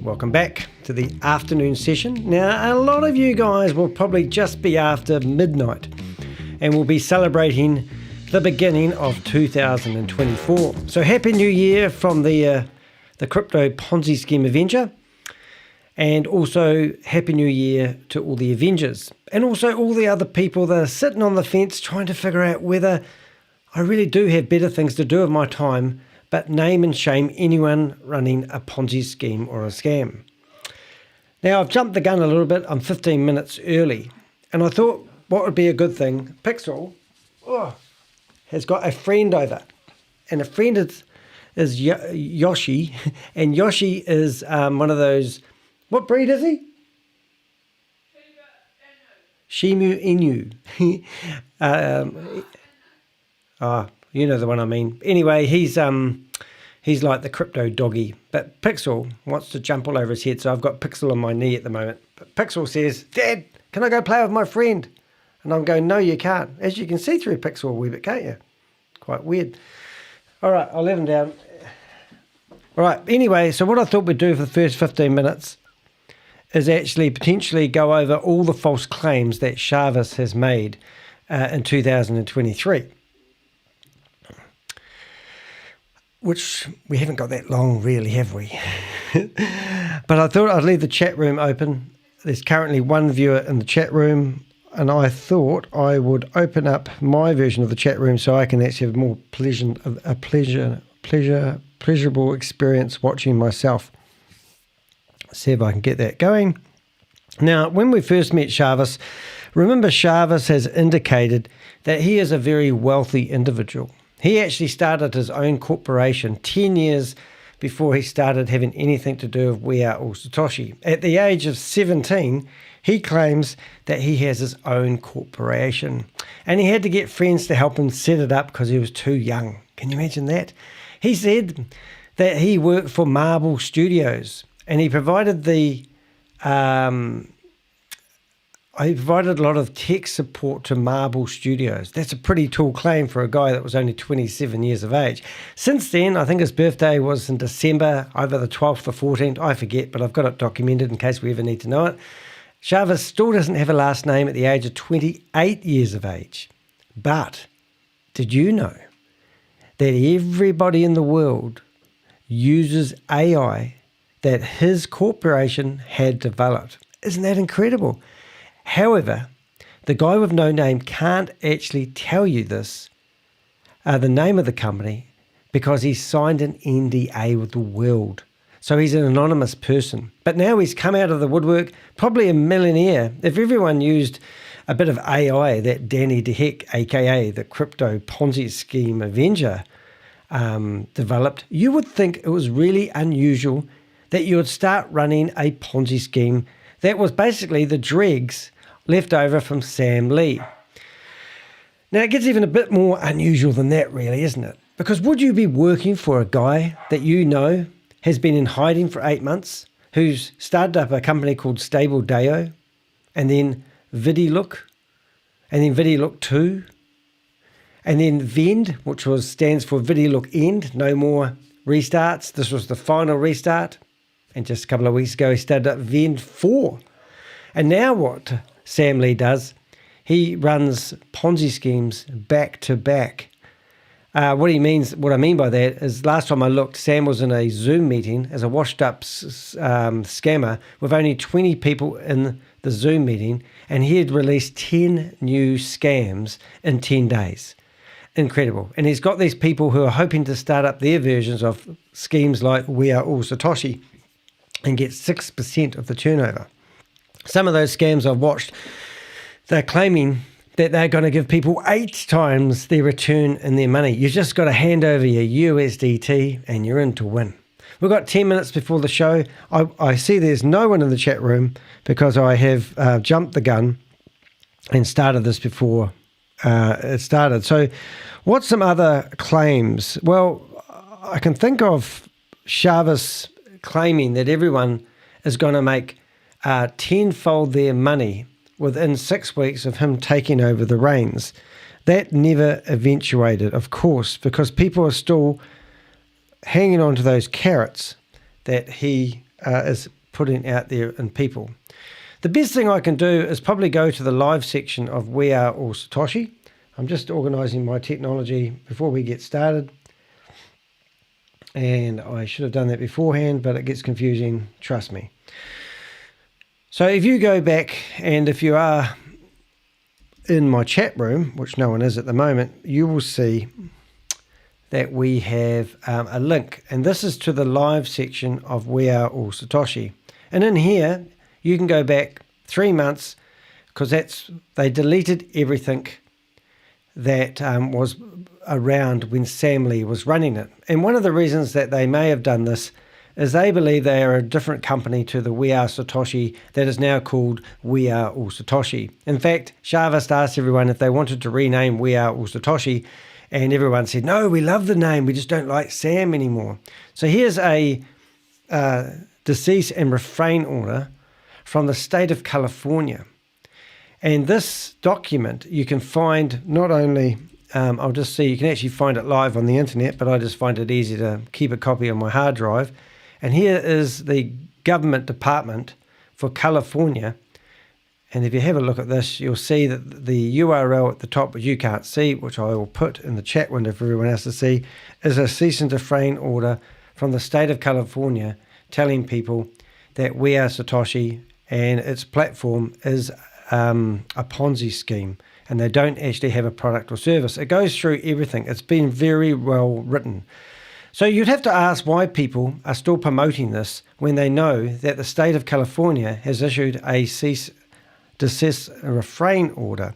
Welcome back to the afternoon session. Now, a lot of you guys will probably just be after midnight and will be celebrating the beginning of 2024. So Happy New Year from the Crypto Ponzi Scheme Avenger, and also Happy New Year to all the Avengers and also all the other people that are sitting on the fence trying to figure out whether I really do have better things to do with my time but name and shame anyone running a Ponzi scheme or a scam. Now, I've jumped the gun a little bit. I'm 15 minutes early, and I thought what would be a good thing, Pixel has got a friend over, and a friend is Yoshi, and Yoshi is one of those, what breed is he? Shimu Inu. You know the one I mean. Anyway, he's like the crypto doggy. But Pixel wants to jump all over his head, so I've got Pixel on my knee at the moment. But Pixel says, "Dad, can I go play with my friend?" And I'm going, "No, you can't." As you can see through Pixel a wee bit, can't you? Quite weird. All right, I'll let him down. All right, anyway, so what I thought we'd do for the first 15 minutes is actually potentially go over all the false claims that Chavis has made in 2023. Which we haven't got that long really, have we? But I thought I'd leave the chat room open. There's currently one viewer in the chat room, and I thought I would open up my version of the chat room so I can actually have more pleasurable experience watching myself. See if I can get that going. Now, when we first met Chavis, remember Chavis has indicated that he is a very wealthy individual. He actually started his own corporation 10 years before he started having anything to do with We Are All Satoshi. At the age of 17, he claims that he has his own corporation. And he had to get friends to help him set it up because he was too young. Can you imagine that? He said that he worked for Marble Studios, and he provided a lot of tech support to Marble Studios. That's a pretty tall claim for a guy that was only 27 years of age. Since then, I think his birthday was in December, either the 12th or 14th, I forget, but I've got it documented in case we ever need to know it. Chavis still doesn't have a last name at the age of 28 years of age. But did you know that everybody in the world uses AI that his corporation had developed? Isn't that incredible? However, the guy with no name can't actually tell you this, the name of the company, because he signed an NDA with the world. So he's an anonymous person. But now he's come out of the woodwork, probably a millionaire. If everyone used a bit of AI that Danny DeHeck, aka the Crypto Ponzi Scheme Avenger, developed, you would think it was really unusual that you would start running a Ponzi scheme that was basically the dregs left over from Sam Lee. Now, it gets even a bit more unusual than that, really, isn't it? Because would you be working for a guy that you know has been in hiding for 8 months, who's started up a company called StableDAO, and then VidiLook, and then VidiLook 2, and then Vend, which stands for VidiLook End, no more restarts. This was the final restart. And just a couple of weeks ago, he started up Vend 4. And now what Sam Lee does, he runs Ponzi schemes back to back. What I mean by that is last time I looked, Sam was in a Zoom meeting as a washed up scammer with only 20 people in the Zoom meeting, and he had released 10 new scams in 10 days. Incredible. And he's got these people who are hoping to start up their versions of schemes like We Are All Satoshi and get 6% of the turnover. Some of those scams I've watched, they're claiming that they're going to give people 8 times their return in their money. You just got to hand over your USDT and you're in to win. We've got 10 minutes before the show. I see there's no one in the chat room because I have jumped the gun and started this before it started. So what's some other claims? Well, I can think of Chavis claiming that everyone is going to make tenfold their money within 6 weeks of him taking over the reins. That never eventuated, of course, because people are still hanging on to those carrots that he is putting out there in people. The best thing I can do is probably go to the live section of We Are All Satoshi. I'm just organising my technology before we get started. And I should have done that beforehand, but it gets confusing, trust me. So if you go back, and if you are in my chat room, which no one is at the moment, you will see that we have a link. And this is to the live section of We Are All Satoshi. And in here, you can go back 3 months, because they deleted everything that was around when Sam Lee was running it. And one of the reasons that they may have done this is they believe they are a different company to the We Are Satoshi that is now called We Are All Satoshi. In fact, Sharvest asked everyone if they wanted to rename We Are All Satoshi, and everyone said, no, we love the name, we just don't like Sam anymore. So here's a Desist and Refrain Order from the state of California. And this document you can find not only, I'll just see, you can actually find it live on the internet, but I just find it easy to keep a copy on my hard drive. And here is the government department for California. And if you have a look at this, you'll see that the URL at the top, which you can't see, which I will put in the chat window for everyone else to see, is a cease and refrain order from the state of California telling people that We Are Satoshi and its platform is a Ponzi scheme, and they don't actually have a product or service. It goes through everything. It's been very well written. So you'd have to ask why people are still promoting this when they know that the state of California has issued a cease, desist, and refrain order.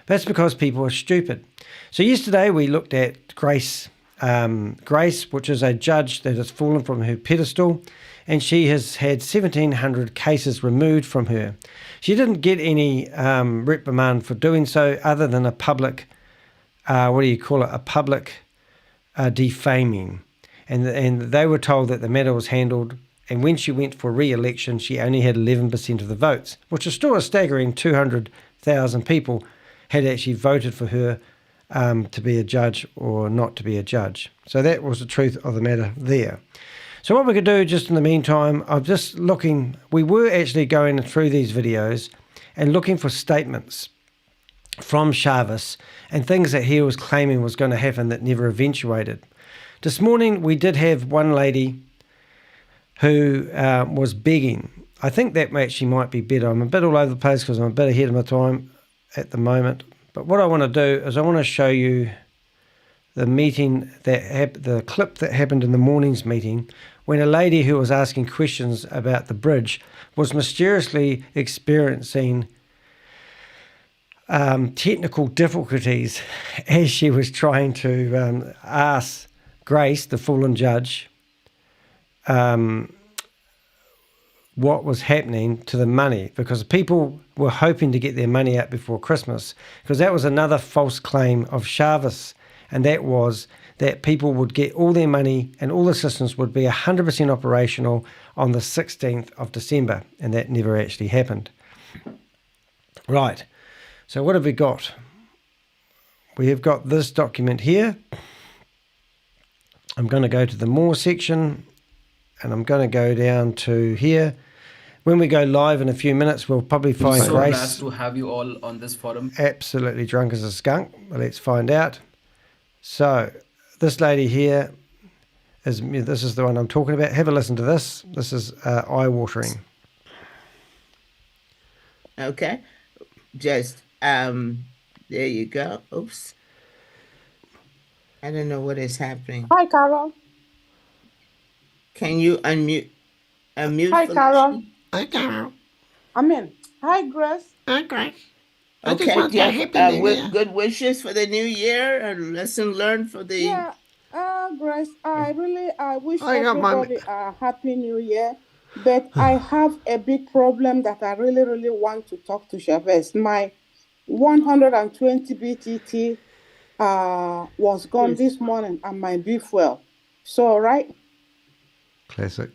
That's because people are stupid. So yesterday we looked at Grace, which is a judge that has fallen from her pedestal, and she has had 1,700 cases removed from her. She didn't get any reprimand for doing so other than a public, a public defaming. And they were told that the matter was handled, and when she went for re-election, she only had 11% of the votes, which is still a staggering 200,000 people had actually voted for her to be a judge or not to be a judge. So that was the truth of the matter there. So what we could do just in the meantime, I'm just looking, we were actually going through these videos and looking for statements from Sharvest and things that he was claiming was going to happen that never eventuated. This morning we did have one lady who was begging. I think that actually might be better. I'm a bit all over the place because I'm a bit ahead of my time at the moment. But what I want to do is I want to show you the meeting, the clip that happened in the morning's meeting when a lady who was asking questions about the bridge was mysteriously experiencing technical difficulties as she was trying to ask Grace, the fallen judge, what was happening to the money, because people were hoping to get their money out before Christmas, because that was another false claim of Sharvest, and that was that people would get all their money and all the systems would be 100% operational on the 16th of December, and that never actually happened. Right, so what have we got? We have got this document here. I'm going to go to the More section, and I'm going to go down to here. When we go live in a few minutes, we'll probably find so Grace. Nice to have you all on this forum. Absolutely drunk as a skunk. Well, let's find out. So this lady here this is the one I'm talking about. Have a listen to this. This is eye-watering. Okay, just there you go. Oops, I don't know what is happening. Hi, Carol. Can you unmute? Hi, Carol. Hi, Carol. Hi, Grace. Hi, Grace. Okay, do you have good wishes for the new year? A lesson learned for the... Yeah, Grace, I wish everybody a happy new year, but I have a big problem that I really want to talk to Sharvest. My 120 BTT was gone this morning and my beef well. So, right? Classic.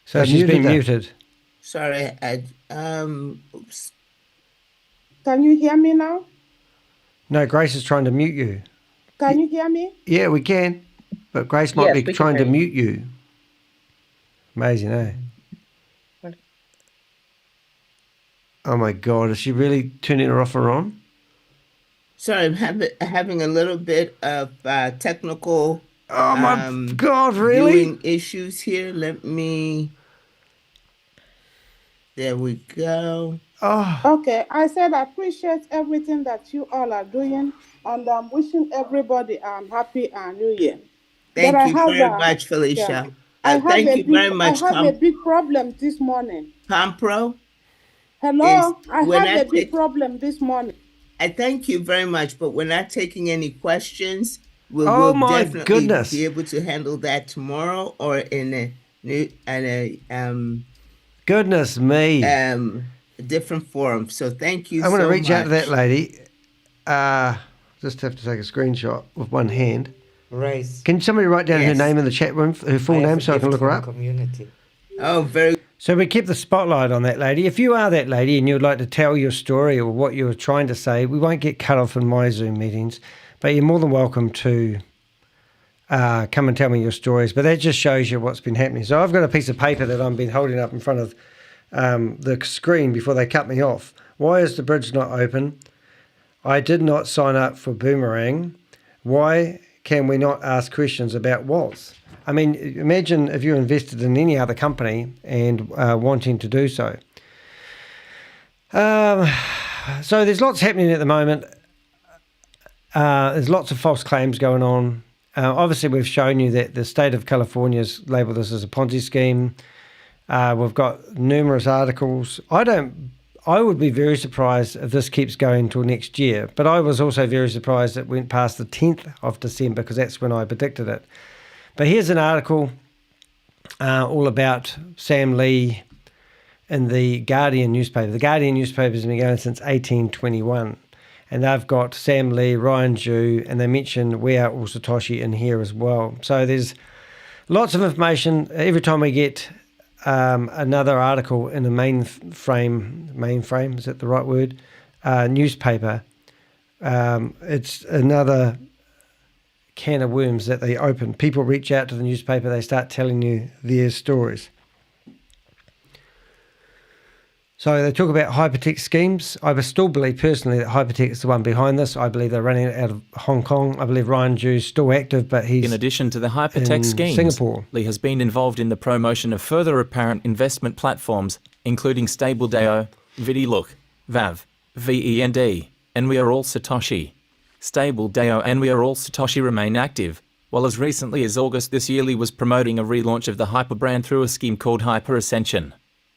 So she's been muted. Sorry, oops. Can you hear me now? No, Grace is trying to mute you. Can you hear me? Yeah, we can. But Grace might be trying to mute you. Amazing, eh? Oh my God, is she really turning her off or on? Sorry, I'm having a little bit of technical Oh my God, really? viewing issues here. Let me. There we go. Oh, Okay, I said I appreciate everything that you all are doing, and I'm wishing everybody a happy New Year. But Thank I you have very a much, yeah, Felicia. I have Thank a you very big I much, have a big problem this morning. Compro. Hello, I We're have not a big problem this morning. I thank you very much, but we're not taking any questions. We oh will my definitely goodness. be able to handle that tomorrow or in a Goodness me. different forum. So thank you I'm going to so reach out to that much. lady. Just have to take a screenshot with one hand. Rice. Can somebody write down her Yes. name in the chat room, her full I have name, a so I can gift look her from up? community. Oh, very So we keep the spotlight on that lady. If you are that lady and you'd like to tell your story or what you were trying to say, we won't get cut off in my Zoom meetings, but you're more than welcome to come and tell me your stories. But that just shows you what's been happening. So I've got a piece of paper that I've been holding up in front of the screen before they cut me off. Why is the bridge not open? I did not sign up for Boomerang. Why can we not ask questions about WALs? I mean, imagine if you're invested in any other company and wanting to do so. So there's lots happening at the moment. There's lots of false claims going on. Obviously, we've shown you that the state of California's labelled this as a Ponzi scheme. We've got numerous articles. I would be very surprised if this keeps going till next year. But I was also very surprised it went past the 10th of December because that's when I predicted it. But here's an article all about Sam Lee in the Guardian newspaper. The Guardian newspaper has been going since 1821. And they've got Sam Lee, Ryan Jew, and they mention We Are All Satoshi in here as well. So there's lots of information. Every time we get another article in a mainframe, is that the right word? Newspaper. It's another can of worms that they open. People reach out to the newspaper, they start telling you their stories. So they talk about hypertext schemes. I still believe personally that hypertext is the one behind this. I believe they're running it out of Hong Kong. I believe Ryan Jew's still active, but he's in addition to the hypertext schemes, Singapore. Lee has been involved in the promotion of further apparent investment platforms, including StableDAO, VidiLook, VAV, VEND, and We Are All Satoshi. StableDAO and We Are All Satoshi remain active, while as recently as August this year Lee was promoting a relaunch of the Hyper brand through a scheme called Hyper Ascension.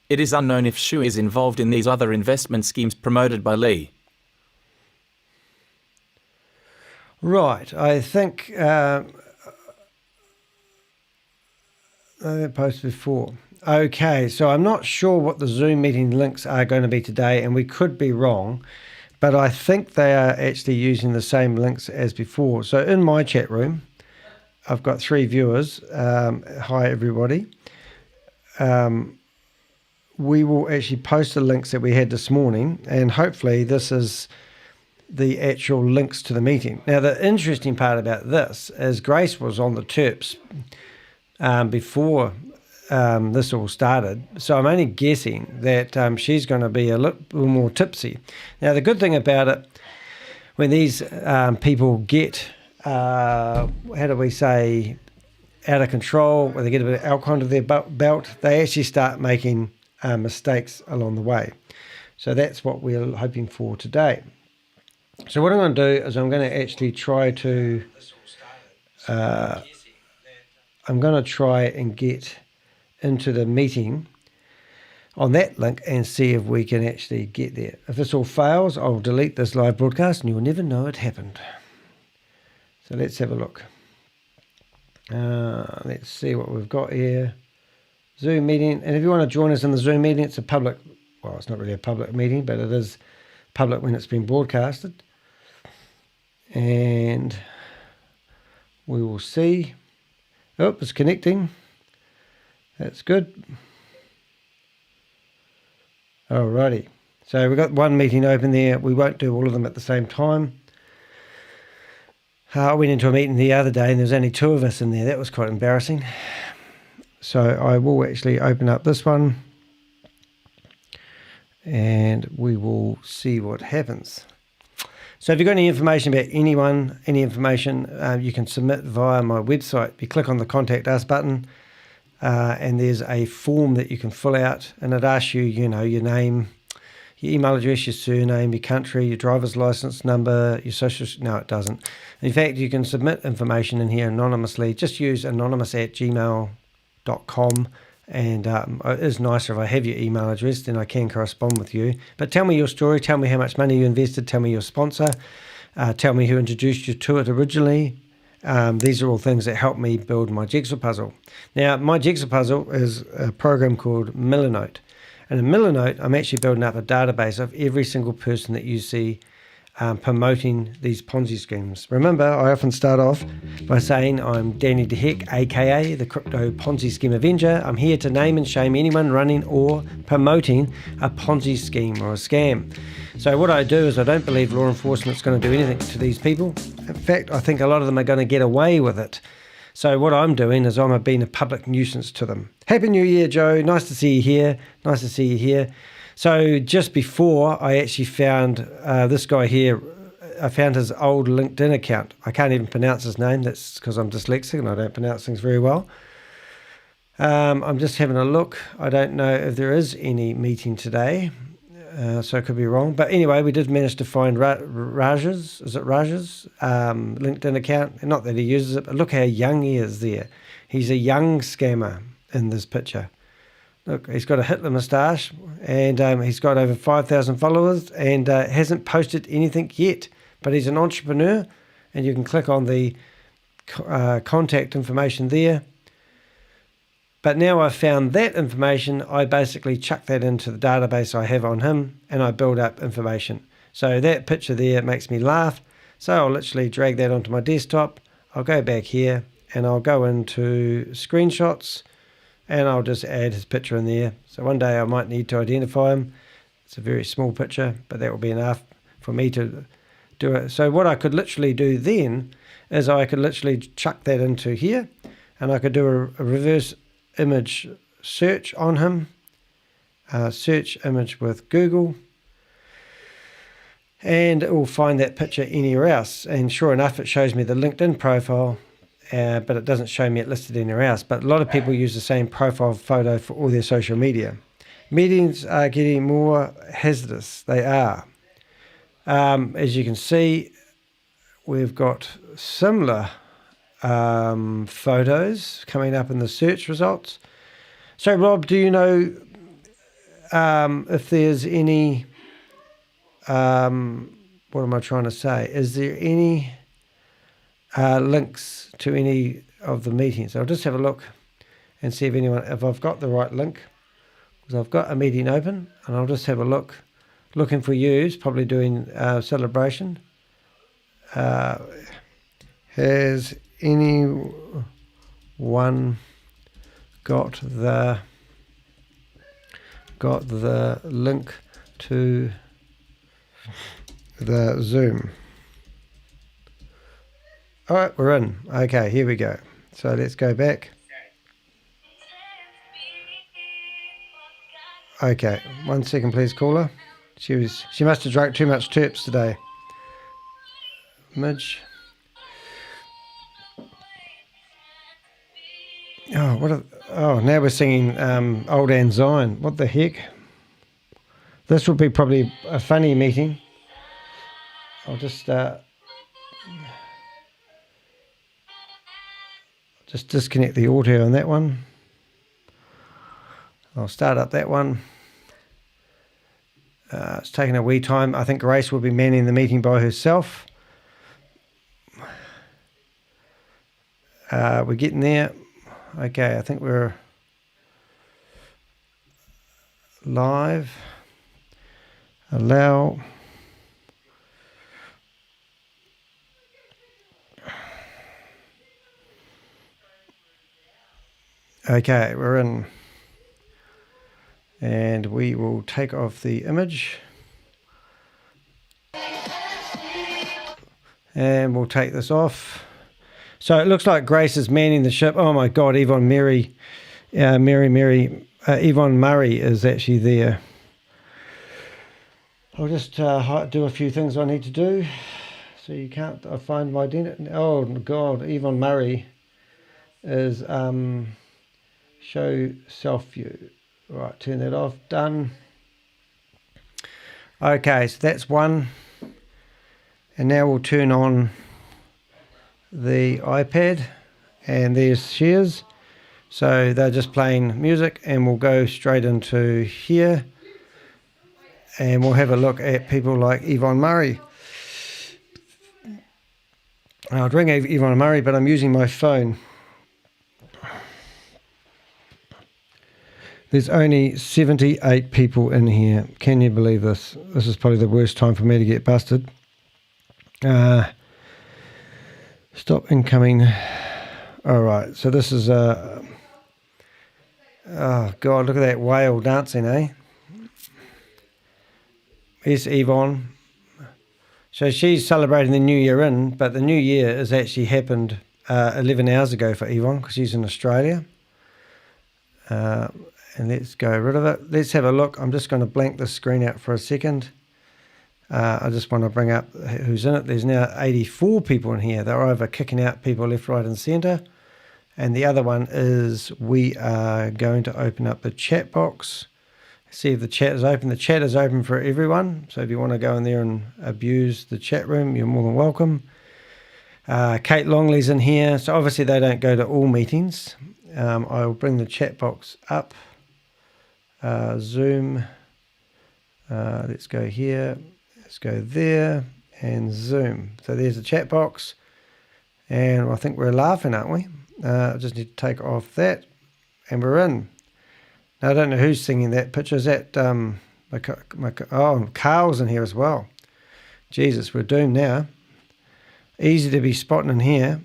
It is unknown if Shu is involved in these other investment schemes promoted by Lee. Right, I think I posted before. Okay, so I'm not sure what the Zoom meeting links are going to be today, and we could be wrong, but I think they are actually using the same links as before. So in my chat room, I've got 3 viewers. Hi, everybody. We will actually post the links that we had this morning, and hopefully this is the actual links to the meeting. Now, the interesting part about this is Grace was on the Terps before this all started, so I'm only guessing that she's going to be a little more tipsy. Now, the good thing about it, when these people get, how do we say, out of control, when they get a bit of alcohol under their belt, they actually start making mistakes along the way. So that's what we're hoping for today. So what I'm going to do is I'm going to actually try to and get into the meeting on that link and see if we can actually get there. If this all fails, I'll delete this live broadcast and you'll never know it happened. So let's have a look. Let's see what we've got here. Zoom meeting, and if you want to join us in the Zoom meeting, it's a public, well, it's not really a public meeting, but it is public when it's been broadcasted. And we will see. Oh, it's connecting. That's good. Alrighty. So we've got one meeting open there. We won't do all of them at the same time. I went into a meeting the other day and there was only 2 of us in there. That was quite embarrassing. So I will actually open up this one and we will see what happens. So if you've got any information about anyone, any information, you can submit via my website. You click on the Contact Us button and there's a form that you can fill out, and it asks you, you know, your name, your email address, your surname, your country, your driver's license number, your social... No, it doesn't. In fact, you can submit information in here anonymously. Just use anonymous@gmail.com. And it is nicer if I have your email address, then I can correspond with you. But tell me your story, tell me how much money you invested, tell me your sponsor, tell me who introduced you to it originally. These are all things that help me build my jigsaw puzzle. Now, my jigsaw puzzle is a program called Millernote. And in Millernote, I'm actually building up a database of every single person that you see promoting these Ponzi schemes. Remember, I often start off by saying I'm Danny DeHeck, aka the Crypto Ponzi Scheme Avenger. I'm here to name and shame anyone running or promoting a Ponzi scheme or a scam. So what I do is I don't believe law enforcement's going to do anything to these people. In fact, I think a lot of them are going to get away with it. So what I'm doing is I'm being a public nuisance to them. Happy New Year, Joe. Nice to see you here. Nice to see you here. So just before, I actually found this guy here. I found his old LinkedIn account. I can't even pronounce his name. That's because I'm dyslexic and I don't pronounce things very well. I'm just having a look. I don't know if there is any meeting today, so I could be wrong. But anyway, we did manage to find Raj's, is it Raj's LinkedIn account? Not that he uses it, but look how young he is there. He's a young scammer in this picture. Look, he's got a Hitler moustache and he's got over 5,000 followers and hasn't posted anything yet. But he's an entrepreneur, and you can click on the contact information there. But now I've found that information, I basically chuck that into the database I have on him and I build up information. So that picture there makes me laugh. So I'll literally drag that onto my desktop. I'll go back here and I'll go into screenshots. And I'll just add his picture in there. So one day I might need to identify him. It's a very small picture, but that will be enough for me to do it. So what I could literally do then is I could literally chuck that into here, and I could do a reverse image search on him. Search image with Google. And it will find that picture anywhere else. And sure enough, it shows me the LinkedIn profile. But it doesn't show me it listed anywhere else. But a lot of people use the same profile photo for all their social media. Meetings are getting more hazardous. They are. As you can see, we've got similar photos coming up in the search results. So, Rob, do you know if there's any... what am I trying to say? Is there any... links to any of the meetings? I'll just have a look and see if I've got the right link, because I've got a meeting open, and I'll just have a look, looking for yous, probably doing celebration. Has anyone got the link to the Zoom? All right, we're in. Okay, here we go. So let's go back. Okay, 1 second, please, caller. She must have drunk too much terps today. Midge. Oh, now we're singing Old Anne Zion. What the heck? This would be probably a funny meeting. I'll just disconnect the audio on that one. I'll start up that one. It's taking a wee time. I think Grace will be manning the meeting by herself. We're getting there. Okay, I think we're live. Allow. Okay, we're in. And we will take off the image. And we'll take this off. So it looks like Grace is manning the ship. Oh my God, Yvonne Mary Yvonne Murray is actually there. I'll just do a few things I need to do. So you can't find my identity. Oh God, Yvonne Murray is show self view. Right, turn that off. Done. Okay, so that's one. And now we'll turn on the iPad, and there's shares. So they're just playing music, and we'll go straight into here, and we'll have a look at people like Yvonne Murray. I'd ring Yvonne Murray, but I'm using my phone. There's only 78 people in here. Can you believe this? This is probably the worst time for me to get busted. Stop incoming. All right, so this is oh God, look at that whale dancing, eh? Here's Yvonne. So she's celebrating the new year in, but the new year has actually happened 11 hours ago for Yvonne because she's in Australia. And let's go rid of it. Let's have a look. I'm just going to blank the screen out for a second. I just want to bring up who's in it. There's now 84 people in here. They're over kicking out people left, right and centre. And the other one is we are going to open up the chat box. See if the chat is open. The chat is open for everyone. So if you want to go in there and abuse the chat room, you're more than welcome. Kate Longley's in here. So obviously they don't go to all meetings. I'll bring the chat box up. Zoom. Let's go here. Let's go there. And Zoom. So there's the chat box. And I think we're laughing, aren't we? I just need to take off that. And we're in. Now, I don't know who's singing that picture. Is that... Carl's in here as well. Jesus, we're doomed now. Easy to be spotting in here.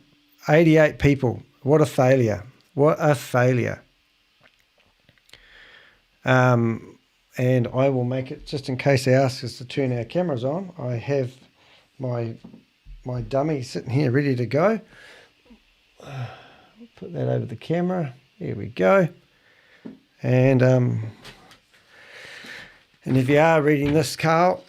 88 people. What a failure. What a failure. And I will make it, just in case they ask us to turn our cameras on, I have my dummy sitting here ready to go. Put that over the camera. There we go. And if you are reading this, Carl,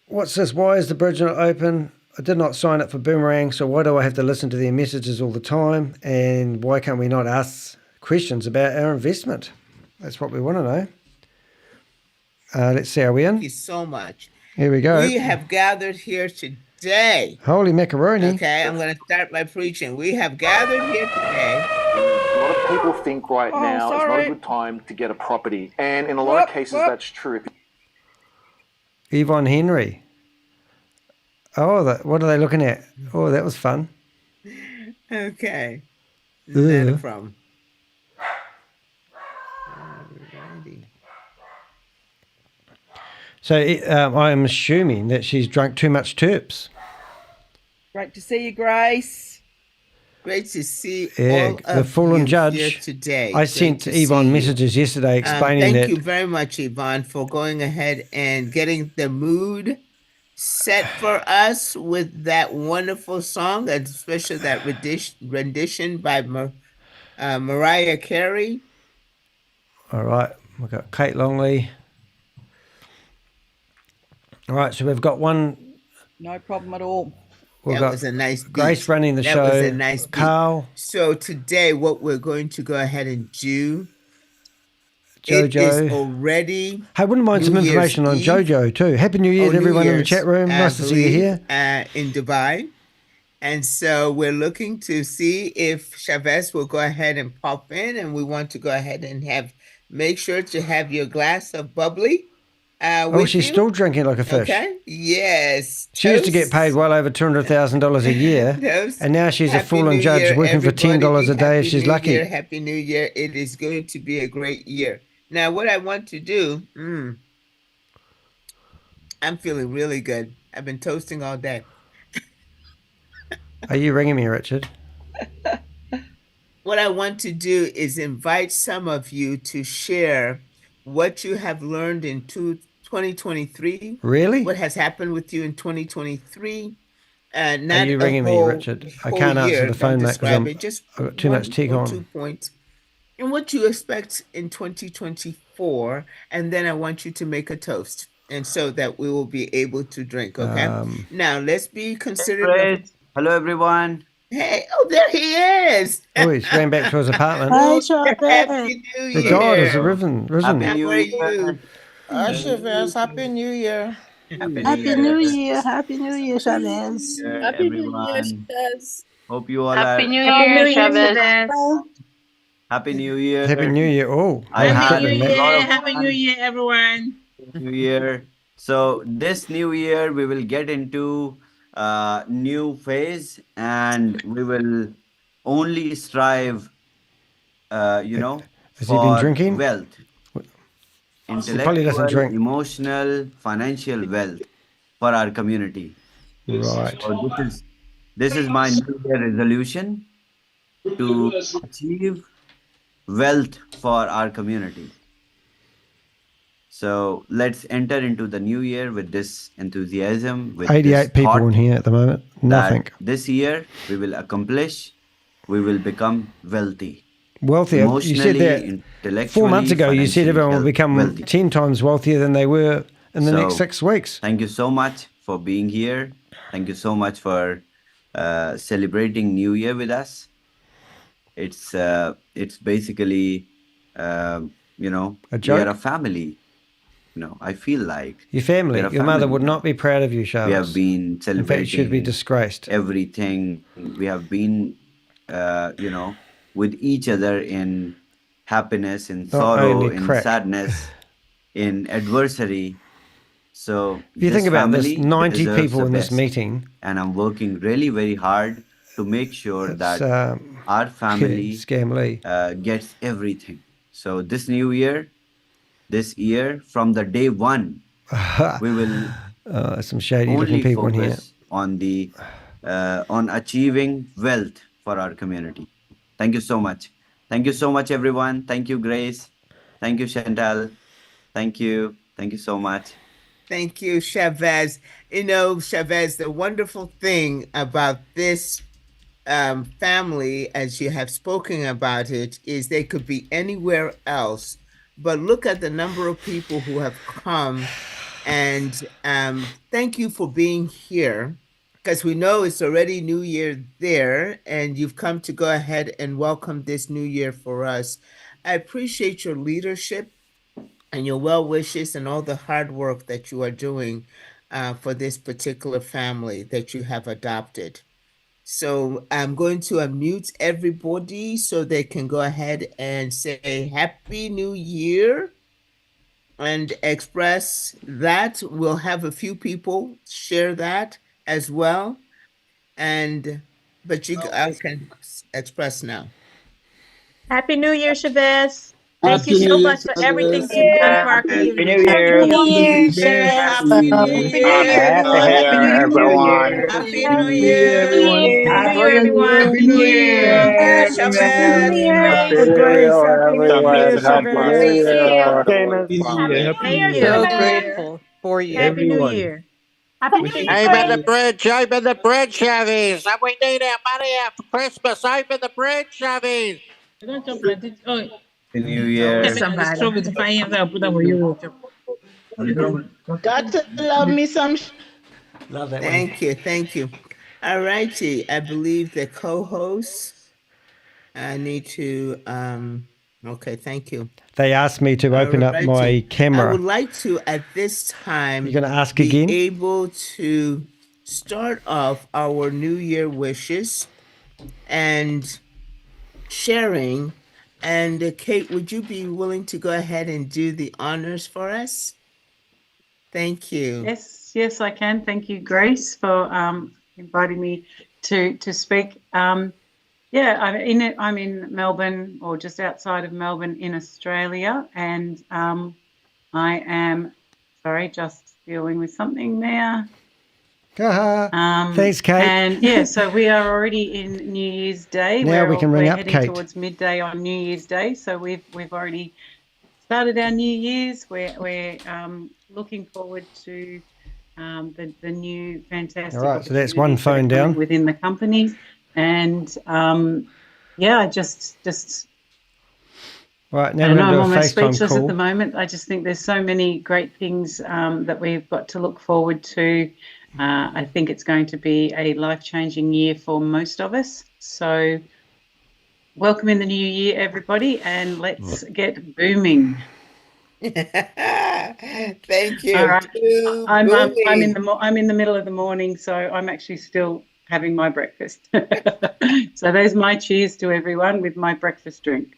what's this? Why is the bridge not open? I did not sign up for Boomerang, so why do I have to listen to their messages all the time? And why can't we not ask questions about our investment? That's what we want to know. Let's see, are we in? Thank you so much. Here we go. We have gathered here today. Holy macaroni. Okay, I'm going to start by preaching. We have gathered here today. A lot of people think right now is not a good time to get a property. And in a lot of cases, that's true. Yvonne Henry. Oh, what are they looking at? Oh, that was fun. Okay. That from. So I'm assuming that she's drunk too much terps. Great to see you, Grace. Great to see all the fallen judge here today. I sent Yvonne messages yesterday explaining that. Thank you very much, Yvonne, for going ahead and getting the mood set for us with that wonderful song, and especially that rendition by Mariah Carey. All right, we've got Kate Longley. All right, so we've got one. No problem at all. We've That was a nice beat. Grace running the show. That was a nice beat. Carl. So today, what we're going to go ahead and do, Jojo. it is already I wouldn't mind some New Year's information on Eve. Jojo too. Happy New Year to New everyone in the Year's, chat room. Nice to see you here. In Dubai. And so we're looking to see if Chavez will go ahead and pop in, and we want to go ahead and make sure to have your glass of bubbly. Oh, she's still drinking like a fish. Okay. Yes. She used to get paid well over $200,000 a year, and now she's a fallen judge working for $10 a day if she's lucky. Happy New Year. It is going to be a great year. Now, what I want to do, I'm feeling really good. I've been toasting all day. Are you ringing me, Richard? What I want to do is invite some of you to share what you have learned in 2023. Really? What has happened with you in 2023? Are you ringing me, Richard? I can't answer the phone, mate, because I've got too much tech on. 2 points. and what you expect in 2024, and then I want you to make a toast, and so that we will be able to drink. Okay. Now let's be considerate. Of... Hello, everyone. Hey, oh, there he is. Oh, he's going back to his apartment. Hi, Chavez. Happy New The Year. God has risen. Happy How New are Year. you? Hi, Chavez. Happy New Year. Happy New Year. Happy New Year, Chavez. Happy New Year, Chavez. Hope you all Happy are. New Year, Chavez. Happy New Year. Happy New Year. Oh, I had Happy a lot of Happy New Year, everyone. New Year. So this new year, we will get into a new phase, and we will only strive, Has he been for drinking? wealth, He probably doesn't intellectual, drink. emotional, financial wealth for our community. Right. So this is my new year resolution to achieve wealth for our community. So let's enter into the new year with this enthusiasm, with 88 this people thought in here at the moment. Nothing. that this year we will accomplish, we will become wealthy. Wealthier. You said Emotionally, that intellectually, 4 months ago. You said financially everyone will become wealthy. 10 times wealthier than they were in the next So, 6 weeks. Thank you so much for being here. Thank you so much for celebrating New Year with us. It's basically A we joke? are a family. I feel like Your family. we're a Your mother family would now. not be proud of you, We Chavez. have been In fact, she'd be celebrating disgraced. everything. We have been with each other in happiness, in Not sorrow, only in crack. sadness, in adversity. So If you this think about this, family 90 deserves people the in this best. meeting. And I'm working really very hard to make sure It's that our family Scam Lee. gets everything. So this new year, this year, from the day one, we will Some shady looking only people in here. focus on achieving wealth for our community. Thank you so much. Thank you so much, everyone. Thank you, Grace. Thank you, Chantal. Thank you. Thank you so much. Thank you, Chavez. Chavez, the wonderful thing about this family, as you have spoken about it, is they could be anywhere else. But look at the number of people who have come. And thank you for being here, because we know it's already New Year there, and you've come to go ahead and welcome this New Year for us. I appreciate your leadership and your well wishes and all the hard work that you are doing for this particular family that you have adopted. So I'm going to unmute everybody so they can go ahead and say Happy New Year and express that. We'll have a few people share that as well. But I can express now. Happy New Year, Chavez. Thank you so much for everything you've done for our community. Happy New Year, Happy New Chavez. Year, everyone. Happy New Year, everyone. Happy Happy New Year, everyone. Happy New Year, everyone. Happy New Year, Happy New Chavez. Year. Grace, Happy New Year, Happy New Chavez. Year. Gamers. Happy New Year, So Chavez. grateful for you. Happy New Year. Happy New Year. I'm at the bridge. I'm at the bridge, Chavez. We need that money for Christmas. I'm at the bridge, Chavez. Happy New Year. Got to love me some. Love that one. Thank you. All righty. I believe the co-hosts, I need to, okay, thank you. They asked me to open up my I camera. would like to, at this time, You're going to ask be again? able to start off our New Year wishes and sharing. And Kate, would you be willing to go ahead and do the honors for us? Thank you. Yes, I can. Thank you, Grace, for inviting me to speak. I'm in Melbourne, or just outside of Melbourne in Australia, and I am just dealing with something there. Thanks, Kate. And so we are already in New Year's Day. Now we can ring we're up heading Kate. towards midday on New Year's Day. So we've already started our New Year's. We're looking forward to the new fantastic. All right, so that's one opportunities that are phone coming down. within the company, and just Right, now I we're know going to I'm do a almost FaceTime speechless at call. the moment. I just think there's so many great things that we've got to look forward to. I think it's going to be a life-changing year for most of us. So welcome in the new year, everybody, and let's get booming. Thank you. All right. I'm in Booming. the middle of the morning, so I'm actually still having my breakfast. So there's my cheers to everyone with my breakfast drink.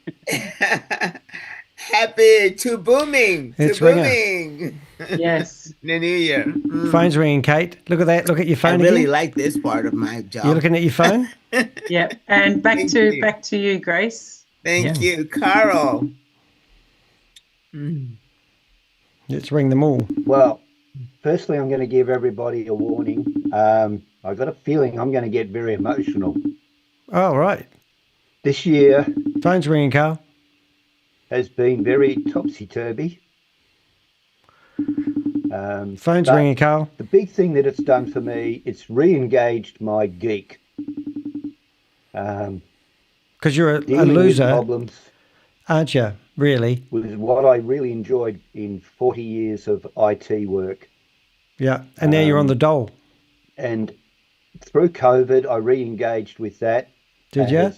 Happy to booming. It's to ringing. booming. Yes. The new year. Phone's ringing, Kate. Look at that. Look at your I phone really again. like this part of my job. You're looking at your phone? Yeah. And back to you, Grace. Thank you, Carl. Let's ring them all. Well, firstly, I'm going to give everybody a warning. I've got a feeling I'm going to get very emotional. Oh, right. This year Phone's ringing, Carl. has been very topsy-turvy. Phone's but ringing, Carl. The big thing that it's done for me, it's re-engaged my geek. Because you're a Dealing with loser, problems aren't you? Really? was what I really enjoyed in 40 years of IT work. Yeah. And now you're on the dole. And through COVID, I re-engaged with that. Did you?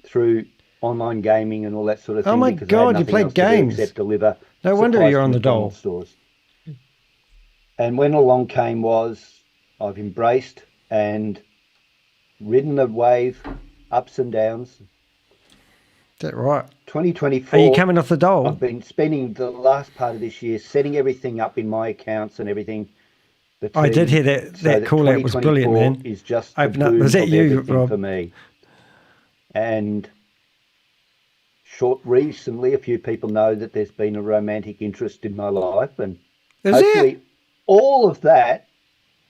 Through online gaming and all that sort of thing. Oh my because I had God, you nothing played else to do games. except deliver. No wonder supplies you're to on the McDonald's dole. stores. And when along came I've embraced and ridden the wave, ups and downs. Is that right? 2024. Are you coming off the dole? I've been spending the last part of this year setting everything up in my accounts and everything. I did hear that call out was brilliant, man. Is just Open the up. boom Was that of you, everything Rob? for me. And recently, a few people know that there's been a romantic interest in my life, and hopefully all of that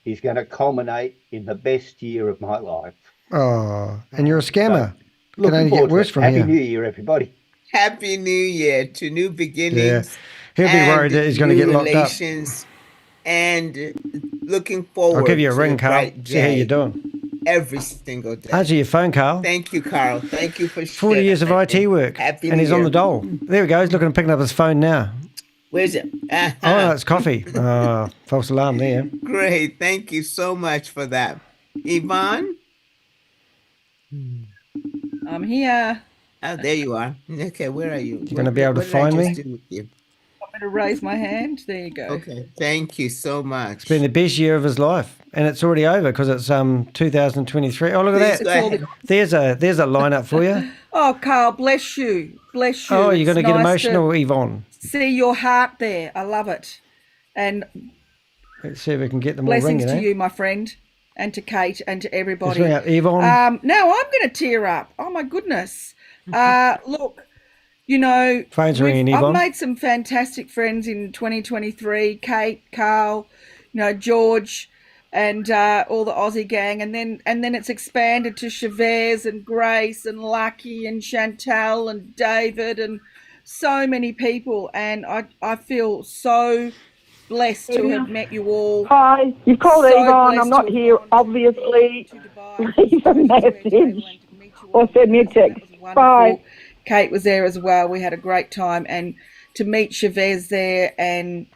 is going to culminate in the best year of my life. Oh, and you're a scammer. So, Can only get worse from Happy here. New Year, everybody. Happy New Year to new beginnings. He'll be worried that he's going to new get locked up. relations, and looking forward I'll give you a to ring, the Carl. bright See how day you're doing. every single day. Answer your phone, Carl. Thank you, Carl. Thank you for 40 years of IT work. Happy And New he's on Year. the dole. There we go. He's looking and picking up his phone now. Where's it? Oh, no, it's coffee. Oh, false alarm there. Great. Thank you so much for that. Yvonne? I'm here. Oh, there you are. Okay, where are you? You're going to be able to find me? Want me to raise my hand? There you go. Okay. Thank you so much. It's been the best year of his life. And it's already over because it's 2023. Oh, look at that. There's a lineup for you. Oh, Carl, bless you. Bless you. Oh, you're going to It's get nice emotional, to Yvonne. see your heart there. I love it. And Let's see if we can get them all blessings ringing, to you, my friend, and to Kate and to everybody. Let's ring up Yvonne. Now I'm going to tear up. Oh, my goodness. Look, you know, Phone's ringing, I've Yvonne. made some fantastic friends in 2023. Kate, Carl, you know, George, and all the Aussie gang, and then it's expanded to Chavez and Grace and Lucky and Chantal and David and so many people, and I feel so blessed to have met you all. Hi, you called So Yvonne. I'm blessed not to have here. gone to Obviously, Dubai, leave a message or send me a text. Bye. Kate was there as well. We had a great time, and to meet Chavez there and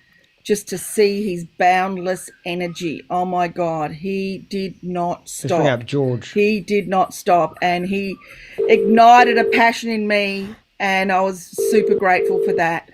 just to see his boundless energy. Oh my God, he did not Let's ring stop. up George. He did not stop, and he ignited a passion in me, and I was super grateful for that.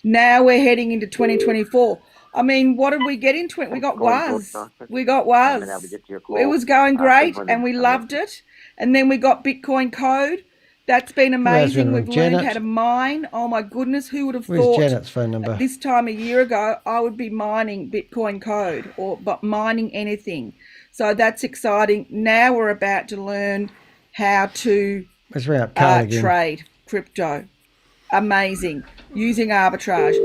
Now we're heading into 2024. I mean, what did we get in 20? We got Was. We got Was. It was going great, and we loved it. And then we got Bitcoin Code. That's been amazing. We've learned how to mine. Oh my goodness, who would have Where's thought Janet's phone number? this time a year ago I would be mining Bitcoin Code but mining anything. So that's exciting. Now we're about to learn how to Let's ring up Carl again. trade crypto. Amazing. Using arbitrage.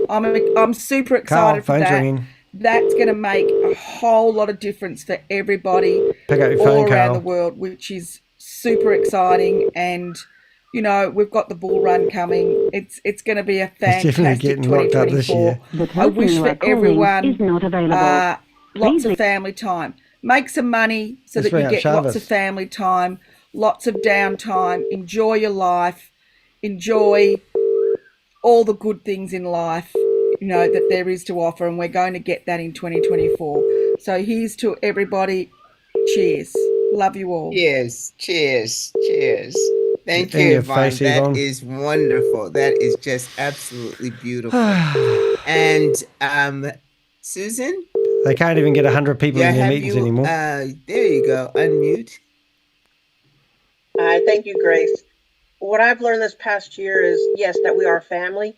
I'm super excited for phone's that. ringing. That's going to make a whole lot of difference for everybody Pick up your all phone, around Carl. the world, which is super exciting. And you know, we've got the bull run coming. It's going to be a fantastic getting locked up this 2024. I wish for everyone lots of family time. Make some money so Let's that you ring up get lots Chavez. of family time, lots of downtime. Enjoy your life. enjoy all the good things in life, that there is to offer, and we're going to get that in 2024. So here's to everybody. Cheers. Love you all. Cheers. Thank In you, your Yvonne. face, That Yvonne. is wonderful. That is just absolutely beautiful. And Susan? They can't even get 100 people in their have meetings you, anymore. there you go. Unmute. Thank you, Grace. What I've learned this past year is, yes, that we are family.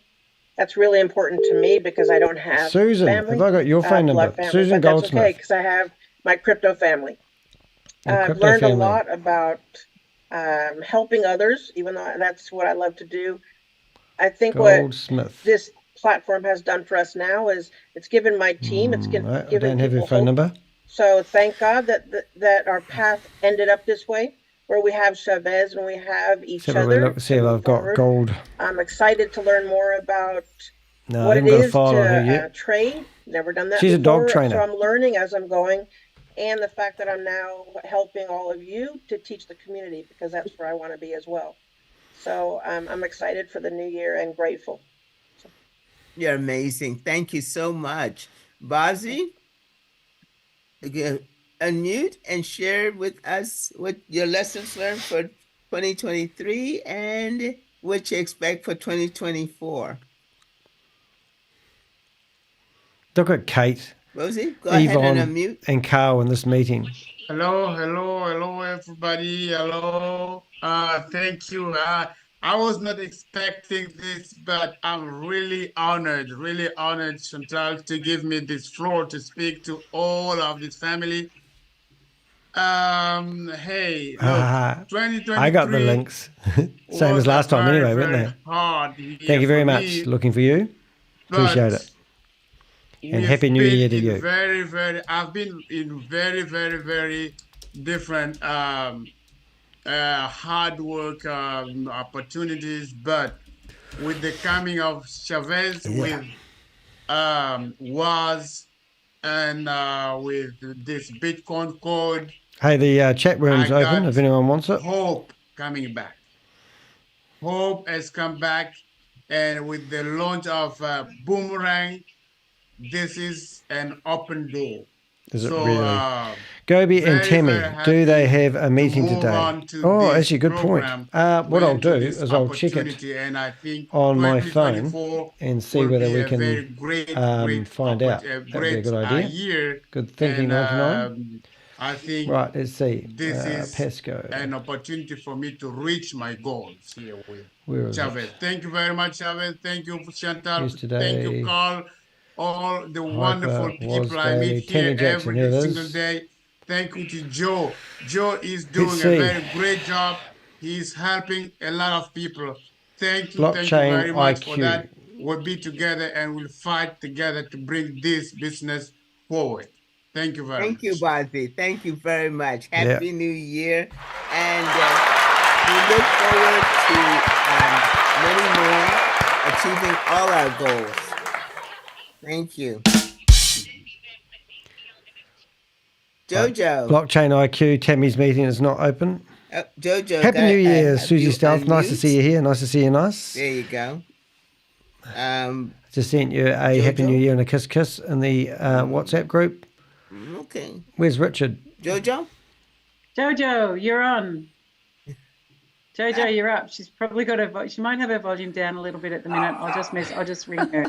That's really important to me because I don't have Susan, family. have I got your phone number? Blood family, Susan but that's okay Goldsmith. because I have my crypto family. Your I've crypto learned family. a lot about helping others, even though that's what I love to do. I think Goldsmith. what this platform has done for us now is it's given my team, it's given I don't have your people phone hope. number. So thank God that our path ended up this way, where we have Chavez and we have each other. Look, see if I've got gold. I'm excited to learn more about No, I what it haven't got a is file on her to yet. trade. Never done that She's a before. dog trainer. So I'm learning as I'm going. And the fact that I'm now helping all of you to teach the community, because that's where I want to be as well. So I'm excited for the new year and grateful. You're amazing. Thank you so much. Bazi, again, unmute and share with us what your lessons learned for 2023 and what you expect for 2024. Look at Kate, Rosie, go ahead Yvonne, and unmute. and Carl in this meeting. Hello, everybody. Hello. Thank you. I was not expecting this, but I'm really honored, Chantal, to give me this floor to speak to all of this family. Hey, look, 2023. I got the links. Same as last time anyway, weren't they? Hard Thank you very much. Looking for you. Appreciate it. And Happy New Year to you. I've been in very different hard work opportunities, but with the coming of Chavez, with WAS, and with this Bitcoin code. Hey, the chat room's open if anyone wants it. Hope coming back. Hope has come back, and with the launch of Boomerang, this is an open door. Is it really? Gobi and Tammy, do they have a meeting today? Oh, actually, good point. What I'll do is I'll check it on my phone and see whether we can find out. That would be a good idea. Good thinking, 99. I think right, let's see. This is Pesco. an opportunity for me to reach my goals here with Chavez. Thank you very much, Chavez. Thank you, Chantal. Thank you, Carl. All the wonderful people I meet here every single day. Thank you to Joe. Joe is doing a very great job. He's helping a lot of people. Thank you very much for that. We'll be together and we'll fight together to bring this business forward. Thank you very much. Thank you, Bazi. Thank you very much. Happy New Year. And we look forward to many more, achieving all our goals. Thank you. Jojo. Blockchain IQ, Tammy's meeting is not open. Jojo. Happy New Year, Susie Stealth. Nice to see you here. Nice to see you. Nice. There you go. Just sent you a Jojo? Happy New Year and a kiss in the WhatsApp group. Okay. Where's Richard? Jojo? Jojo, you're on. Jojo, you're up. She's probably got she might have her volume down a little bit at the minute. I'll just ring her.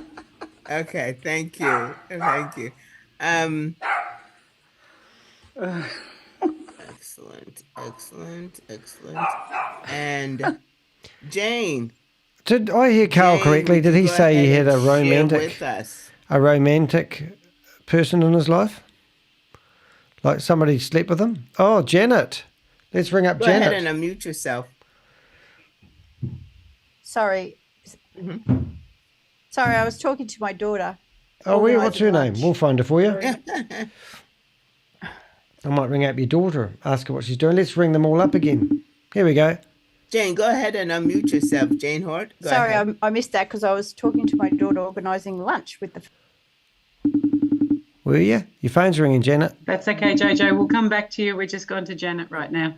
Okay, thank you. Thank you. Excellent. And Jane. Did I hear Carl correctly? Did he say he had a romantic person in his life? Like somebody slept with him? Oh, Janet. Let's ring up Janet. Go ahead and unmute yourself. Sorry. Sorry, I was talking to my daughter. Oh, what's her name? We'll find her for you. I might ring up your daughter, ask her what she's doing. Let's ring them all up again. Here we go. Jane, go ahead and unmute yourself. Jane Hort. Sorry, I missed that because I was talking to my daughter organising lunch with the... Were you? Your phone's ringing, Janet. That's okay, Jojo. We'll come back to you. We're just going to Janet right now.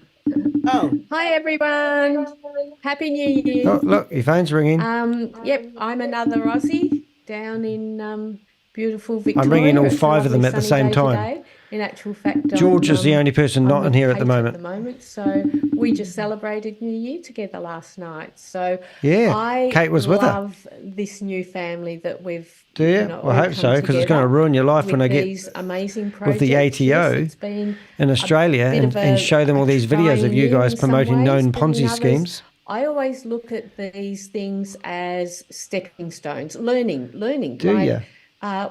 Oh, Hi everyone. Happy New Year. Oh, look, your phone's ringing. Yep, I'm another Aussie down in beautiful Victoria. I'm ringing all It's a 5 of them lovely at the sunny same day time. today. In actual fact, George is the only person not I'm in with here at the Kate moment. So we just celebrated New Year together last night. So Yeah, I Kate was with her. love this new family that we've Do you? know, Well, I all hope come so, because it's going to together ruin your life when I with get these amazing with the projects. Yes, ATO it's been in Australia bit of and show them all these videos of you trying guys in some promoting ways, known but in Ponzi others, schemes. I always look at these things as stepping stones, learning. Do Like, you?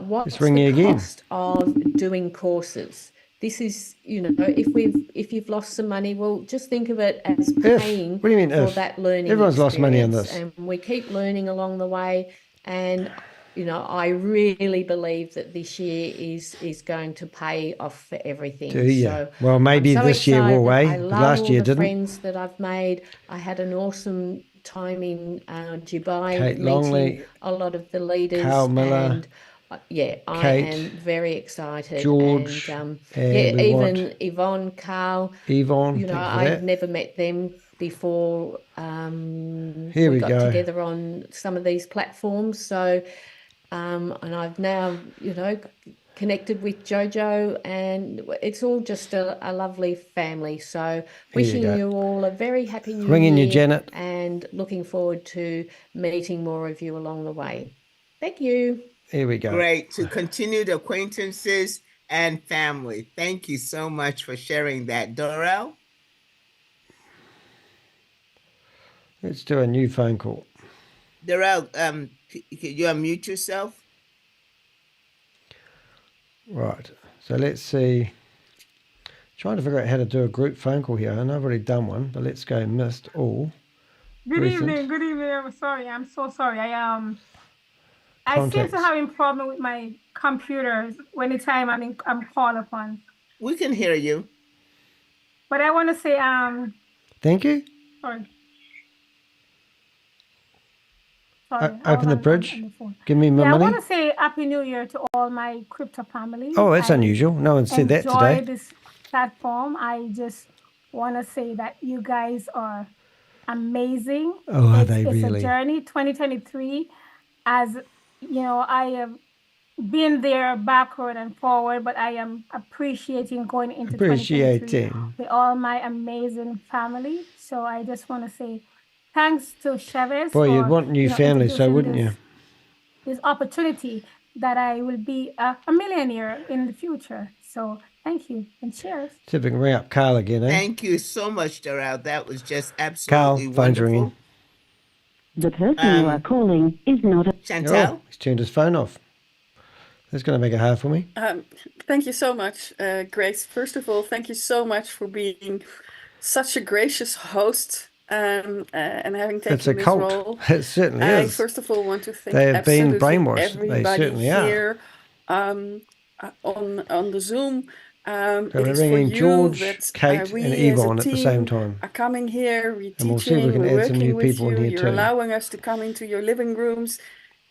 what's Let's ring the you again. cost of doing courses? This is, if you've lost some money, well, just think of it as paying What do you mean for if? that learning Everyone's lost money on experience. this. And we keep learning along the way. And I really believe that this year is going to pay off for everything. Do you? So Well, maybe I'm so this year will, excited. eh? I love Last all year the didn't. friends that I've made. I had an awesome time in Dubai, Kate meeting Longley, a lot of the leaders. Carl Miller, And yeah, I Kate, am very excited. George, And and we even want Yvonne, Carl, Yvonne. Thank you for I'd that. never met them before Here we we got go. together on some of these platforms. So, and I've now, connected with Jojo, and it's all just a lovely family. So wishing go. you all a very happy new Ringing you, year, Janet. and looking forward to meeting more of you along the way. Thank you. Here we go. great. To continued acquaintances and family. Thank you so much for sharing that, Dorel. Let's do a new phone call. Dorel, could you unmute yourself? Right. So let's see. Trying to figure out how to do a group phone call here. I know I've already done one, but let's go missed all. Good Recent. evening. Good evening. I'm sorry. I'm so sorry. I seem Contacts. to having problem with my computer anytime I'm called upon. We can hear you. But I want to say Thank you. sorry. Open the bridge. Give me my I money. want to say Happy New Year to all my crypto family. Oh, that's unusual. No one said that Enjoy today. this platform. I just want to say that you guys are amazing. Oh, are they It's really? a journey. 2023, as I have been there backward and forward, but I am appreciating going into 2023 with all my amazing family. So I just want to say thanks to Chavez Boy, you'd for want new family, so introducing wouldn't you? this opportunity that I will be a millionaire in the future. So thank you and cheers. See if we can ring up Carl again, eh? Thank you so much, Dorel. That was just Carl, absolutely phone's wonderful. ringing. The person you are calling is not a... Chantal? Oh, he's turned his phone off. That's going to make it hard for me. Thank you so much, Grace. First of all, thank you so much for being such a gracious host and having taken It's a this cult. role. It certainly I is. first of all want to thank They have been absolutely brainwashed. They everybody certainly are. here on the Zoom. So It we're is for ringing you George, that Kate, we and as a Yvonne at the same team time. are coming here, we're And we'll see if we teaching, can we're add some working new with people in you, here you're too. allowing us to come into your living rooms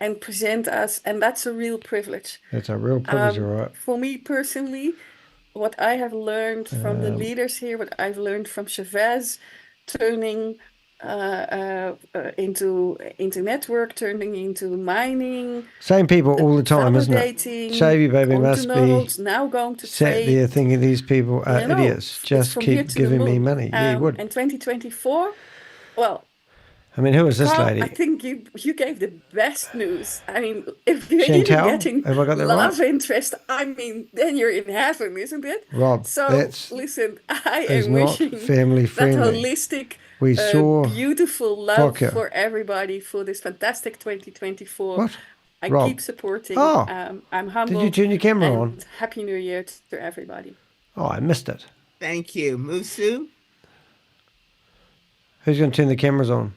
and present us, and that's a real privilege. That's a real privilege, all right. For me personally, what I have learned from the leaders here, what I've learned from Chavez, turning into network, turning into mining, Same people all the time, isn't it? validating, Shavy baby going to must be nodes, now going to sat trade. there thinking these people are You know, idiots. it's Just from here keep to the giving me moon. money. Yeah, you would. And 2024, well, I mean, who is this Carl, lady? I think you gave the best news. I mean, if you're Chantal? even getting Have I got that love right? interest, I mean, then you're in heaven, isn't it? Rob, So that's listen, I is am not wishing family that friendly. holistic, We saw beautiful love vodka. for everybody for this fantastic 2024. What? I Rob. keep supporting. Oh, I'm humble. did you turn your camera and on? Happy New Year to everybody. Oh, I missed it. Thank you. Musu? Who's going to turn the cameras on?